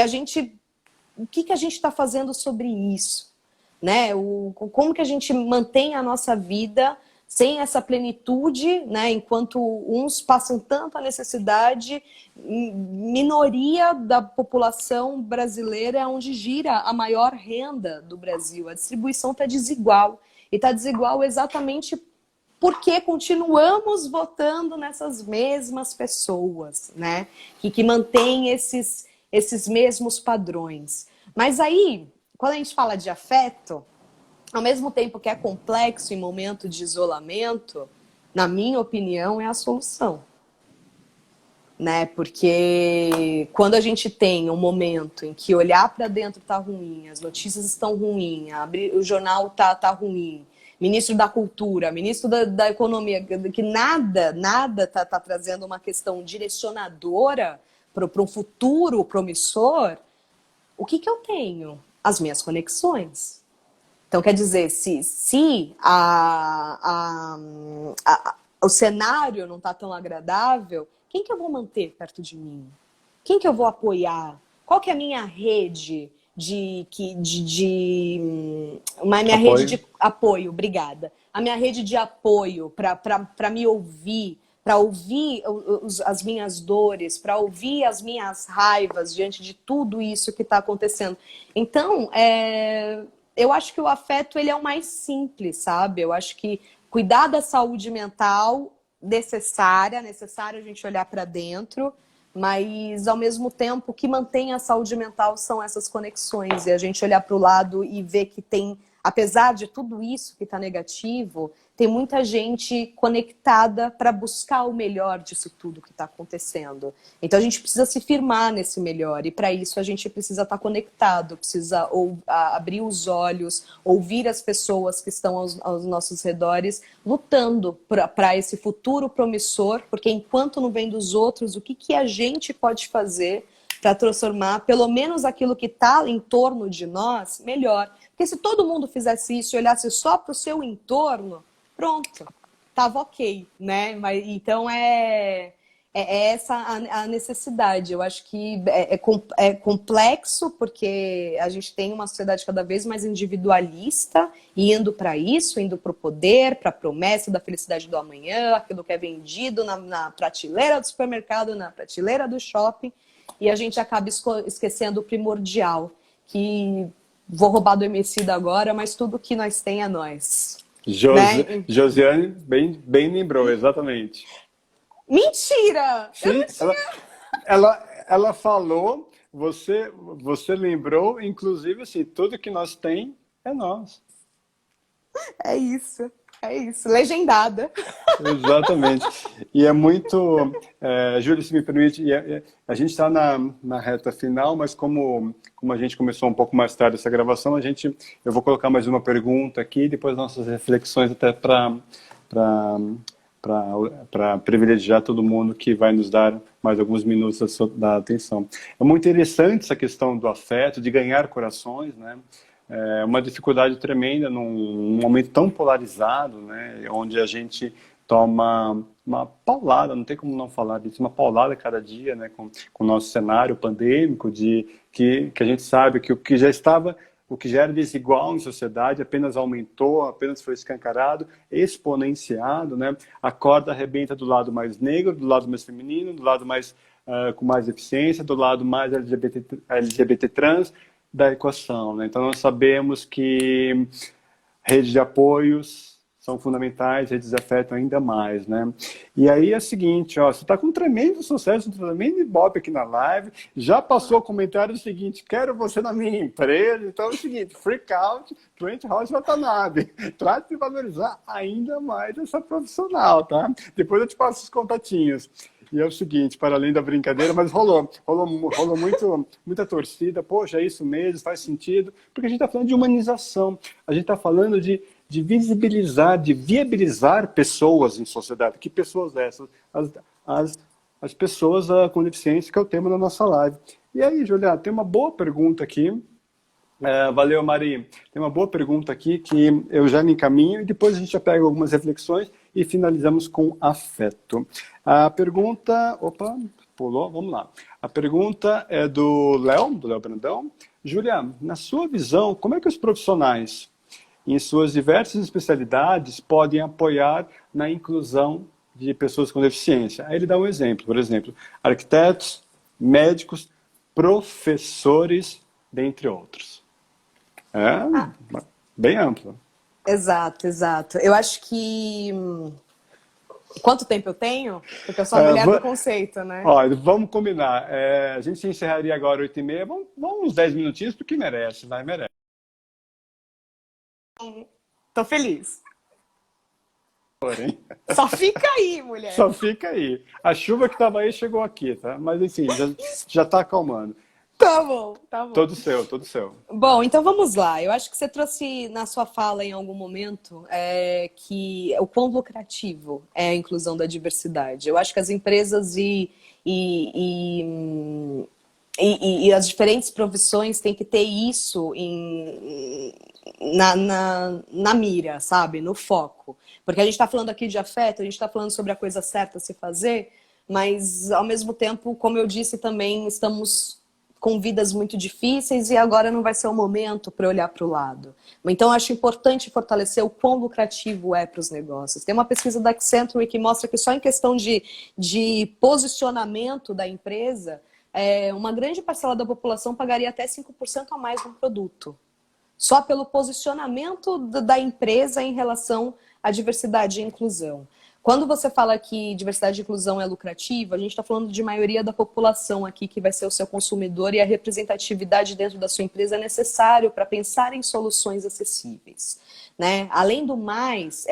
[SPEAKER 2] o que a gente está fazendo sobre isso? Né? Como que a gente mantém a nossa vida sem essa plenitude, né? Enquanto uns passam tanta necessidade, minoria da população brasileira é onde gira a maior renda do Brasil. A distribuição está desigual. E está desigual exatamente porque continuamos votando nessas mesmas pessoas, né? Que mantêm esses mesmos padrões. Mas aí, quando a gente fala de afeto, ao mesmo tempo que é complexo em momento de isolamento, na minha opinião, é a solução. Né? Porque quando a gente tem um momento em que olhar para dentro está ruim, as notícias estão ruins, o jornal tá ruim, ministro da Cultura, ministro da Economia, que nada tá trazendo uma questão direcionadora para um futuro promissor, o que eu tenho? As minhas conexões. Então, quer dizer, se o cenário não está tão agradável, quem que eu vou manter perto de mim? Quem que eu vou apoiar? Qual que é a minha rede rede de apoio? Obrigada. A minha rede de apoio para me ouvir, para ouvir as minhas dores, para ouvir as minhas raivas diante de tudo isso que está acontecendo. Então, eu acho que o afeto ele é o mais simples, sabe? Eu acho que cuidar da saúde mental necessária a gente olhar para dentro, mas ao mesmo tempo o que mantém a saúde mental são essas conexões e a gente olhar para o lado e ver que tem, apesar de tudo isso que está negativo, tem muita gente conectada para buscar o melhor disso tudo que está acontecendo. Então a gente precisa se firmar nesse melhor e para isso a gente precisa estar conectado, precisa abrir os olhos, ouvir as pessoas que estão aos nossos redores, lutando para esse futuro promissor, porque enquanto não vem dos outros, o que a gente pode fazer para transformar pelo menos aquilo que está em torno de nós melhor. Porque se todo mundo fizesse isso e olhasse só para o seu entorno, pronto, tava ok, né? Mas, então é essa a necessidade. Eu acho que é complexo porque a gente tem uma sociedade cada vez mais individualista e indo para isso, indo para o poder, para a promessa da felicidade do amanhã, aquilo que é vendido na prateleira do supermercado, na prateleira do shopping, e a gente acaba esquecendo o primordial, que vou roubar do Emicida agora, mas tudo que nós tem é nós. Né?
[SPEAKER 1] Josiane bem lembrou, exatamente.
[SPEAKER 2] Mentira!
[SPEAKER 1] Sim, ela falou, você lembrou, inclusive assim, tudo que nós tem é nós.
[SPEAKER 2] É isso. Legendada.
[SPEAKER 1] Exatamente. E é muito... Júlia, se me permite, a gente está na reta final, mas como a gente começou um pouco mais tarde essa gravação, eu vou colocar mais uma pergunta aqui, depois nossas reflexões até para privilegiar todo mundo que vai nos dar mais alguns minutos da atenção. É muito interessante essa questão do afeto, de ganhar corações, né? É uma dificuldade tremenda num momento tão polarizado, né? Onde a gente toma uma paulada, não tem como não falar disso, uma paulada cada dia, né? Com o nosso cenário pandêmico, que a gente sabe que o que já era desigual em sociedade apenas aumentou, apenas foi escancarado, exponenciado, né? A corda arrebenta do lado mais negro, do lado mais feminino, do lado mais com mais eficiência, do lado mais LGBT trans da equação, né? Então nós sabemos que rede de apoios são fundamentais, eles afetam ainda mais, né? E aí é o seguinte, ó, você está com um tremendo sucesso, um tremendo ibope aqui na live, já passou o comentário seguinte, quero você na minha empresa, então é o seguinte, freak out, Trent House Watanabe, trate de valorizar ainda mais essa profissional, tá? Depois eu te passo os contatinhos. E é o seguinte, para além da brincadeira, mas rolou muita torcida, poxa, é isso mesmo, faz sentido, porque a gente está falando de humanização, a gente está falando de visibilizar, de viabilizar pessoas em sociedade. Que pessoas essas? As pessoas com deficiência, que é o tema da nossa live. E aí, Juliana, tem uma boa pergunta aqui. Valeu, Mari. Tem uma boa pergunta aqui que eu já me encaminho e depois a gente já pega algumas reflexões e finalizamos com afeto. A pergunta... Opa, pulou, vamos lá. A pergunta é do Léo Brandão. Juliana, na sua visão, como é que os profissionais em suas diversas especialidades podem apoiar na inclusão de pessoas com deficiência? Aí ele dá um exemplo, por exemplo, arquitetos, médicos, professores, dentre outros. Bem amplo.
[SPEAKER 2] Exato, exato. Eu acho que... Quanto tempo eu tenho? Porque eu sou a mulher do conceito, né?
[SPEAKER 1] Olha, vamos combinar. A gente encerraria agora 8h30. Vamos uns 10 minutinhos, porque merece, vai, merece.
[SPEAKER 2] Tô feliz.
[SPEAKER 1] Porém.
[SPEAKER 2] Só fica aí, mulher.
[SPEAKER 1] Só fica aí. A chuva que estava aí chegou aqui, tá? Mas enfim, já está acalmando.
[SPEAKER 2] Tá bom, tá bom.
[SPEAKER 1] Todo seu, todo seu.
[SPEAKER 2] Bom, então vamos lá. Eu acho que você trouxe na sua fala em algum momento que o quão lucrativo é a inclusão da diversidade. Eu acho que as empresas e as diferentes profissões têm que ter isso na mira, sabe? No foco. Porque a gente está falando aqui de afeto, a gente está falando sobre a coisa certa a se fazer, mas ao mesmo tempo, como eu disse também, estamos com vidas muito difíceis e agora não vai ser o momento para olhar para o lado. Então, eu acho importante fortalecer o quão lucrativo é para os negócios. Tem uma pesquisa da Accenture que mostra que só em questão de posicionamento da empresa, uma grande parcela da população pagaria até 5% a mais no produto. Só pelo posicionamento da empresa em relação à diversidade e inclusão. Quando você fala que diversidade e inclusão é lucrativa, a gente está falando de maioria da população aqui que vai ser o seu consumidor e a representatividade dentro da sua empresa é necessário para pensar em soluções acessíveis. Né? Além do mais,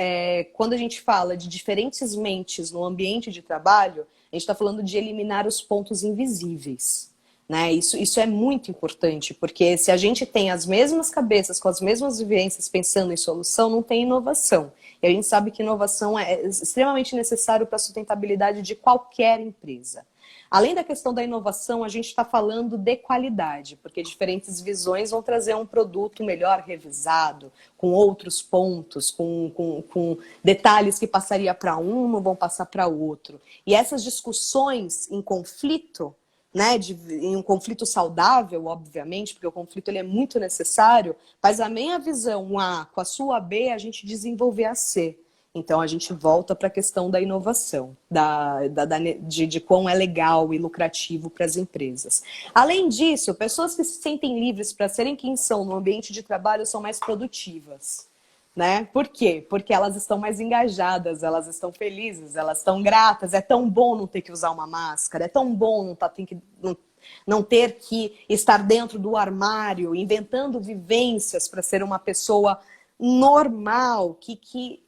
[SPEAKER 2] quando a gente fala de diferentes mentes no ambiente de trabalho, a gente está falando de eliminar os pontos invisíveis. Né? Isso é muito importante, porque se a gente tem as mesmas cabeças, com as mesmas vivências pensando em solução, não tem inovação. E a gente sabe que inovação é extremamente necessário para a sustentabilidade de qualquer empresa. Além da questão da inovação, a gente está falando de qualidade, porque diferentes visões vão trazer um produto melhor revisado, com outros pontos, com detalhes que passaria para um, não vão passar para outro. E essas discussões em conflito, né, em um conflito saudável, obviamente, porque o conflito ele é muito necessário, faz a minha visão A com a sua B, a gente desenvolver a C. Então a gente volta para a questão da inovação, de quão é legal e lucrativo para as empresas. Além disso, pessoas que se sentem livres para serem quem são no ambiente de trabalho são mais produtivas. Né? Por quê? Porque elas estão mais engajadas, elas estão felizes, elas estão gratas. É tão bom não ter que usar uma máscara, é tão bom não ter que estar dentro do armário, inventando vivências para ser uma pessoa normal, que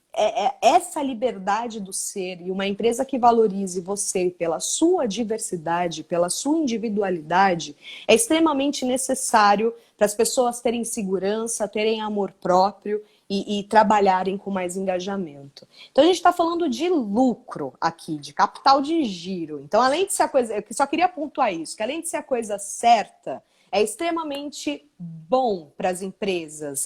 [SPEAKER 2] essa liberdade do ser e uma empresa que valorize você pela sua diversidade, pela sua individualidade, é extremamente necessário para as pessoas terem segurança, terem amor próprio e trabalharem com mais engajamento. Então a gente está falando de lucro aqui, de capital de giro. Então, além de ser a coisa, eu só queria pontuar isso, que além de ser a coisa certa, é extremamente bom para as empresas.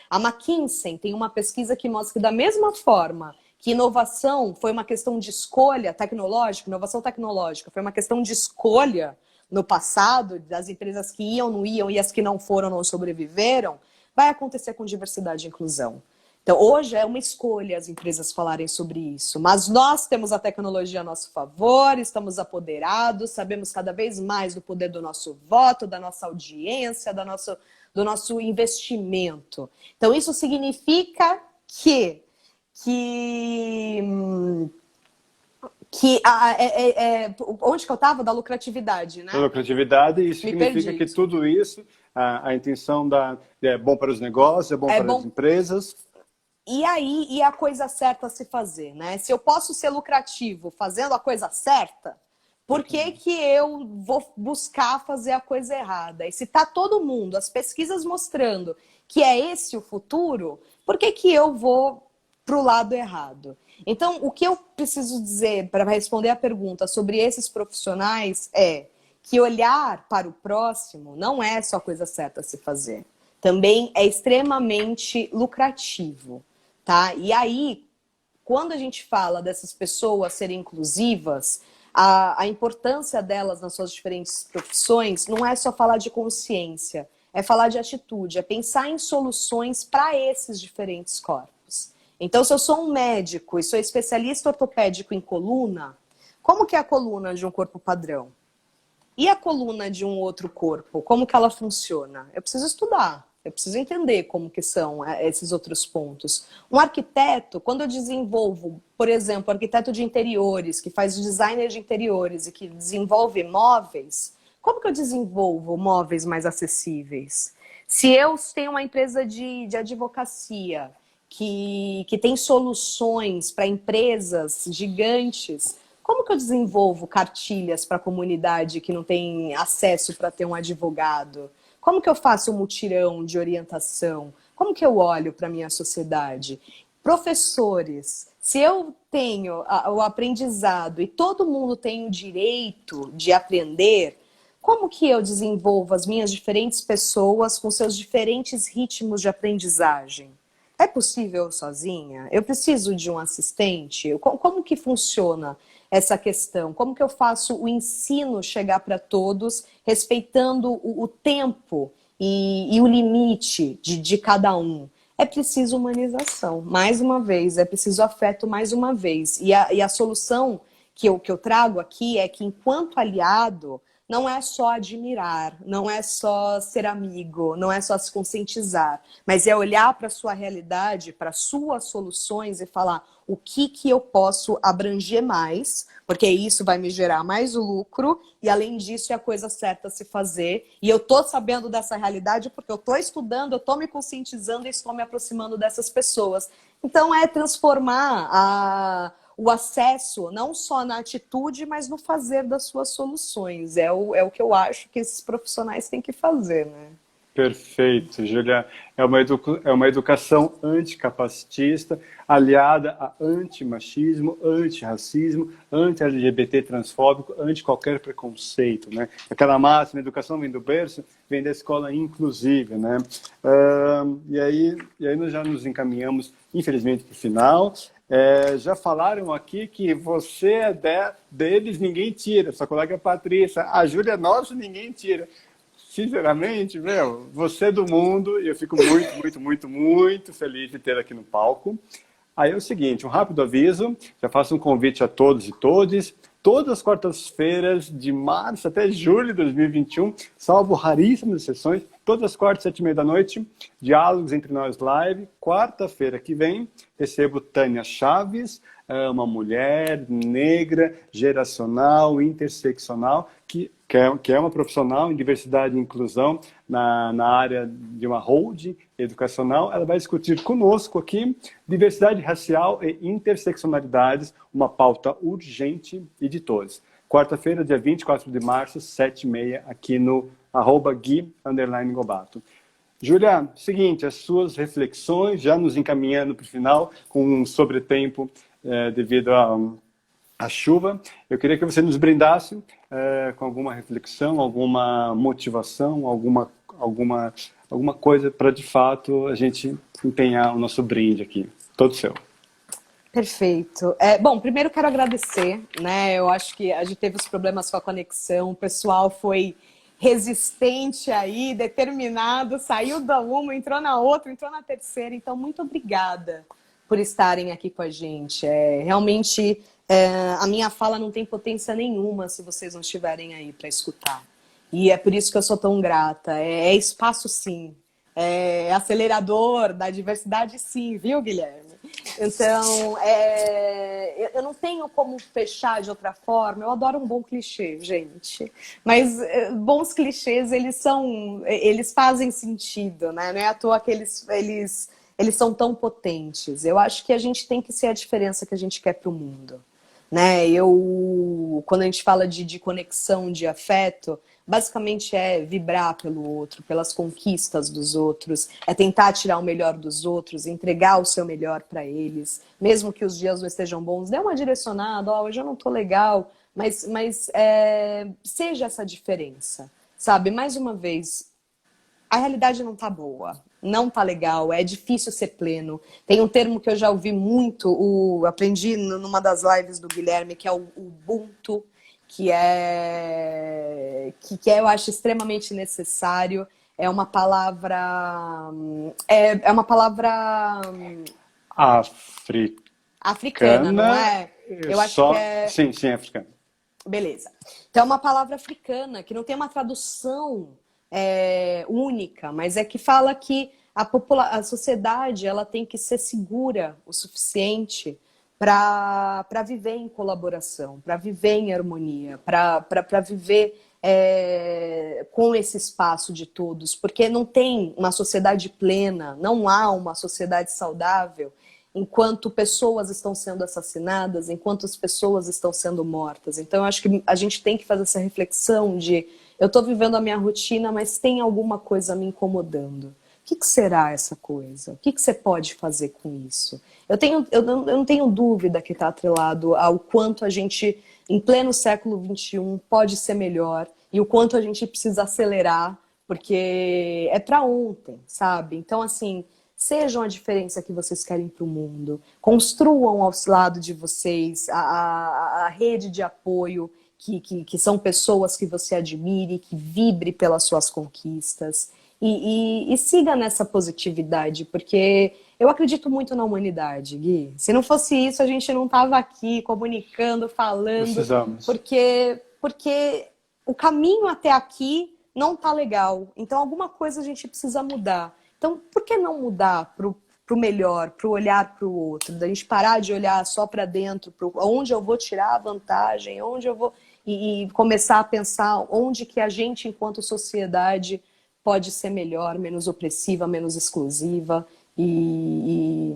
[SPEAKER 2] A McKinsey tem uma pesquisa que mostra que da mesma forma que inovação foi uma questão de escolha tecnológica, inovação tecnológica foi uma questão de escolha no passado, das empresas que iam, não iam, e as que não foram, não sobreviveram, vai acontecer com diversidade e inclusão. Então, hoje é uma escolha as empresas falarem sobre isso, mas nós temos a tecnologia a nosso favor, estamos apoderados, sabemos cada vez mais do poder do nosso voto, da nossa audiência, do nosso investimento. Então, isso significa que onde que eu estava? Da lucratividade, né?
[SPEAKER 1] Da lucratividade, e isso
[SPEAKER 2] Me
[SPEAKER 1] significa
[SPEAKER 2] perdi.
[SPEAKER 1] que tudo isso, a intenção é bom para os negócios, é bom para as empresas.
[SPEAKER 2] E aí, e a coisa certa a se fazer, né? Se eu posso ser lucrativo fazendo a coisa certa, por que que eu vou buscar fazer a coisa errada? E se tá todo mundo, as pesquisas mostrando que é esse o futuro, por que que eu vou pro lado errado? Então, o que eu preciso dizer para responder a pergunta sobre esses profissionais é que olhar para o próximo não é só a coisa certa a se fazer. Também é extremamente lucrativo, tá? E aí, quando a gente fala dessas pessoas serem inclusivas, a importância delas nas suas diferentes profissões não é só falar de consciência, é falar de atitude, é pensar em soluções para esses diferentes corpos. Então, se eu sou um médico e sou especialista ortopédico em coluna, como que é a coluna de um corpo padrão? E a coluna de um outro corpo? Como que ela funciona? Eu preciso estudar. Eu preciso entender como que são esses outros pontos. Um arquiteto, quando eu desenvolvo, por exemplo, arquiteto de interiores, que faz o designer de interiores e que desenvolve móveis, como que eu desenvolvo móveis mais acessíveis? Se eu tenho uma empresa de advocacia que tem soluções para empresas gigantes, como que eu desenvolvo cartilhas para a comunidade que não tem acesso para ter um advogado? Como que eu faço um mutirão de orientação? Como que eu olho para a minha sociedade? Professores, se eu tenho o aprendizado e todo mundo tem o direito de aprender, como que eu desenvolvo as minhas diferentes pessoas com seus diferentes ritmos de aprendizagem? É possível sozinha? Eu preciso de um assistente? Como que funciona essa questão? Como que eu faço o ensino chegar para todos, respeitando o tempo e o limite de cada um? É preciso humanização, mais uma vez, é preciso afeto mais uma vez. E a solução que eu trago aqui é que, enquanto aliado, não é só admirar, não é só ser amigo, não é só se conscientizar, mas é olhar para a sua realidade, para suas soluções e falar o que eu posso abranger mais, porque isso vai me gerar mais lucro e, além disso, é a coisa certa a se fazer. E eu estou sabendo dessa realidade porque eu estou estudando, eu estou me conscientizando e estou me aproximando dessas pessoas. Então, é transformar o acesso não só na atitude, mas no fazer das suas soluções. É o que eu acho que esses profissionais têm que fazer, né?
[SPEAKER 1] Perfeito, Júlia. É uma educação anticapacitista, aliada a antimachismo, antirracismo, anti-LGBT transfóbico, anti qualquer preconceito, né? Aquela máxima, educação vem do berço, vem da escola inclusiva, né? E aí nós já nos encaminhamos, infelizmente, para o final. Já falaram aqui que você é deles, ninguém tira. Sua colega Patrícia, a Júlia é nossa, ninguém tira. Sinceramente, você é do mundo e eu fico muito, muito, muito, muito feliz de ter aqui no palco. Aí é o seguinte, um rápido aviso, já faço um convite a todos e todas. Todas as quartas-feiras, de março até julho de 2021, salvo raríssimas exceções, todas as quartas, 7h30 da noite, Diálogos Entre Nós Live. Quarta-feira que vem, recebo Tânia Chaves, uma mulher negra, geracional, interseccional, que é uma profissional em diversidade e inclusão na área de uma holding educacional. Ela vai discutir conosco aqui diversidade racial e interseccionalidades, uma pauta urgente e de todos. Quarta-feira, dia 24 de março, 7h30, aqui no @Gui_Gobato. Júlia, seguinte, as suas reflexões, já nos encaminhando para o final, com um sobretempo devido a chuva. Eu queria que você nos brindasse com alguma reflexão, alguma motivação, alguma coisa para, de fato, a gente empenhar o nosso brinde aqui. Todo seu.
[SPEAKER 2] Perfeito. Bom, primeiro quero agradecer, né? Eu acho que a gente teve os problemas com a conexão, o pessoal foi resistente aí, determinado, saiu da uma, entrou na outra, entrou na terceira. Então, muito obrigada por estarem aqui com a gente. Realmente, a minha fala não tem potência nenhuma se vocês não estiverem aí para escutar. E é por isso que eu sou tão grata. É espaço, sim. É acelerador da diversidade, sim, viu, Guilherme? Então, eu não tenho como fechar de outra forma. Eu adoro um bom clichê, gente. Mas bons clichês, eles fazem sentido, né? Não é à toa que eles são tão potentes. Eu acho que a gente tem que ser a diferença que a gente quer para o mundo, né? Quando a gente fala de conexão, de afeto, basicamente é vibrar pelo outro, pelas conquistas dos outros, é tentar tirar o melhor dos outros, entregar o seu melhor para eles, mesmo que os dias não estejam bons, dê uma direcionada, hoje eu não tô legal, mas seja essa diferença, sabe? Mais uma vez, a realidade não tá boa, não tá legal, é difícil ser pleno. Tem um termo que eu já ouvi muito, aprendi numa das lives do Guilherme, que é o Ubuntu, eu acho extremamente necessário. É uma palavra africana, não é? Eu acho que é...
[SPEAKER 1] Sim, sim, africana.
[SPEAKER 2] Beleza. Então é uma palavra africana que não tem uma tradução única, mas é que fala que a sociedade ela tem que ser segura o suficiente para viver em colaboração, para viver em harmonia, para viver com esse espaço de todos, porque não tem uma sociedade plena, não há uma sociedade saudável enquanto pessoas estão sendo assassinadas, enquanto as pessoas estão sendo mortas. Então, eu acho que a gente tem que fazer essa reflexão de eu estou vivendo a minha rotina, mas tem alguma coisa me incomodando. O que será essa coisa? O que você pode fazer com isso? Eu não tenho dúvida que está atrelado ao quanto a gente, em pleno século XXI, pode ser melhor e o quanto a gente precisa acelerar, porque é para ontem, sabe? Então, assim, sejam a diferença que vocês querem para o mundo. Construam ao lado de vocês a rede de apoio, que são pessoas que você admire, que vibre pelas suas conquistas. E siga nessa positividade, porque eu acredito muito na humanidade, Gui. Se não fosse isso, a gente não estava aqui comunicando, falando.
[SPEAKER 1] Precisamos.
[SPEAKER 2] Porque o caminho até aqui não está legal. Então, alguma coisa a gente precisa mudar. Então, por que não mudar para o melhor, para o olhar para o outro? Da gente parar de olhar só para dentro, onde eu vou tirar a vantagem, onde eu vou... E começar a pensar onde que a gente, enquanto sociedade, pode ser melhor, menos opressiva, menos exclusiva e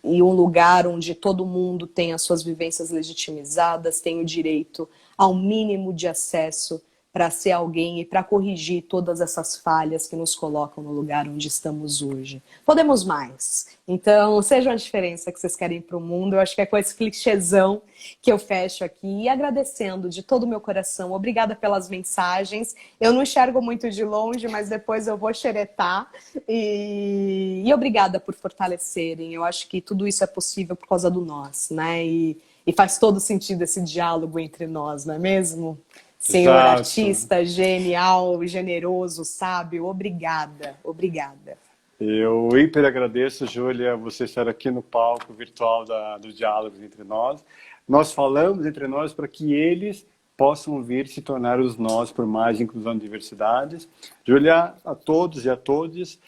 [SPEAKER 2] um lugar onde todo mundo tem as suas vivências legitimizadas, tem o direito ao mínimo de acesso para ser alguém e para corrigir todas essas falhas que nos colocam no lugar onde estamos hoje. Podemos mais. Então, seja a diferença que vocês querem para o mundo. Eu acho que é com esse clichêzão que eu fecho aqui e agradecendo de todo o meu coração. Obrigada pelas mensagens. Eu não enxergo muito de longe, mas depois eu vou xeretar. E obrigada por fortalecerem. Eu acho que tudo isso é possível por causa do nós, né? E faz todo sentido esse diálogo entre nós, não é mesmo? Senhor
[SPEAKER 1] Exato.
[SPEAKER 2] Artista, genial, generoso, sábio, obrigada, obrigada.
[SPEAKER 1] Eu hiper agradeço, Júlia, você estar aqui no palco virtual do Diálogos entre nós. Nós falamos entre nós para que eles possam vir se tornar os nós por mais inclusão e diversidade. Júlia, a todos e a todas,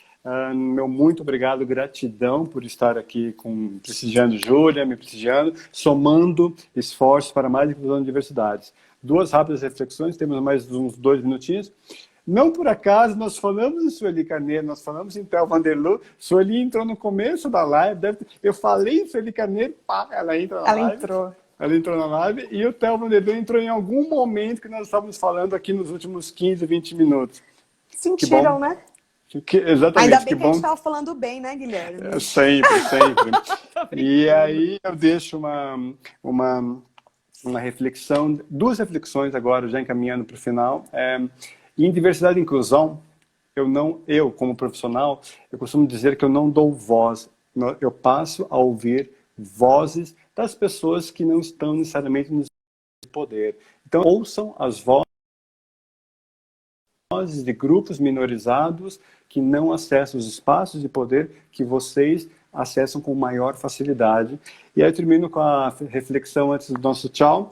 [SPEAKER 1] meu muito obrigado, gratidão por estar aqui prestigiando Júlia, me prestigiando, somando esforços para mais inclusão e diversidade. Duas rápidas reflexões, temos mais uns 2 minutinhos. Não por acaso, nós falamos em Sueli Carneiro, nós falamos em Theo Vanderloo. Sueli entrou no começo da live, eu falei em Sueli Carneiro, pá, ela entra na live. Ela entrou na live e o Theo Vanderloo entrou em algum momento que nós estávamos falando aqui nos últimos 15, 20 minutos.
[SPEAKER 2] Sentiram, né?
[SPEAKER 1] Exatamente.
[SPEAKER 2] Ainda bem que a gente estava falando bem, né, Guilherme?
[SPEAKER 1] Sempre, sempre. E aí eu deixo uma reflexão, 2 reflexões agora, já encaminhando para o final. Em diversidade e inclusão, eu como profissional, eu costumo dizer que eu não dou voz, eu passo a ouvir vozes das pessoas que não estão necessariamente no poder. Então, ouçam as vozes de grupos minorizados que não acessam os espaços de poder que vocês acessam com maior facilidade. E aí eu termino com a reflexão antes do nosso tchau,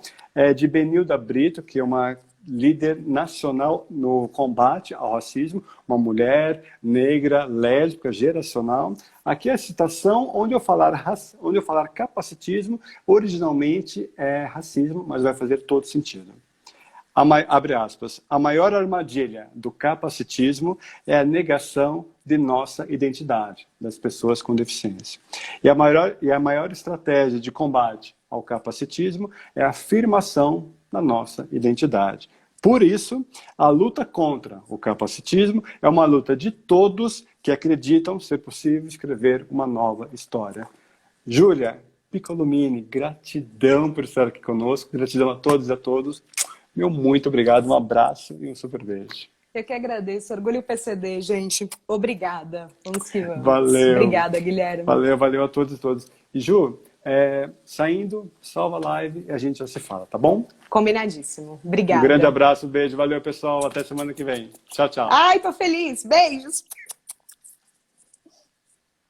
[SPEAKER 1] de Benilda Brito, que é uma líder nacional no combate ao racismo, uma mulher negra, lésbica, geracional. Aqui é a citação onde eu falar capacitismo, originalmente é racismo, mas vai fazer todo sentido. Abre aspas, a maior armadilha do capacitismo é a negação de nossa identidade, das pessoas com deficiência. E a maior estratégia de combate ao capacitismo é a afirmação da nossa identidade. Por isso, a luta contra o capacitismo é uma luta de todos que acreditam ser possível escrever uma nova história. Júlia Piccolomini, gratidão por estar aqui conosco, gratidão a todos e a todos. Meu muito obrigado, um abraço e um super beijo.
[SPEAKER 2] Eu que agradeço. Orgulho PCD, gente. Obrigada. Vamos que vamos.
[SPEAKER 1] Valeu.
[SPEAKER 2] Obrigada, Guilherme.
[SPEAKER 1] Valeu a todos e todas. E Ju, saindo, salva a live e a gente já se fala, tá bom?
[SPEAKER 2] Combinadíssimo. Obrigada.
[SPEAKER 1] Um grande abraço, beijo. Valeu, pessoal. Até semana que vem. Tchau, tchau.
[SPEAKER 2] Ai, tô feliz. Beijos.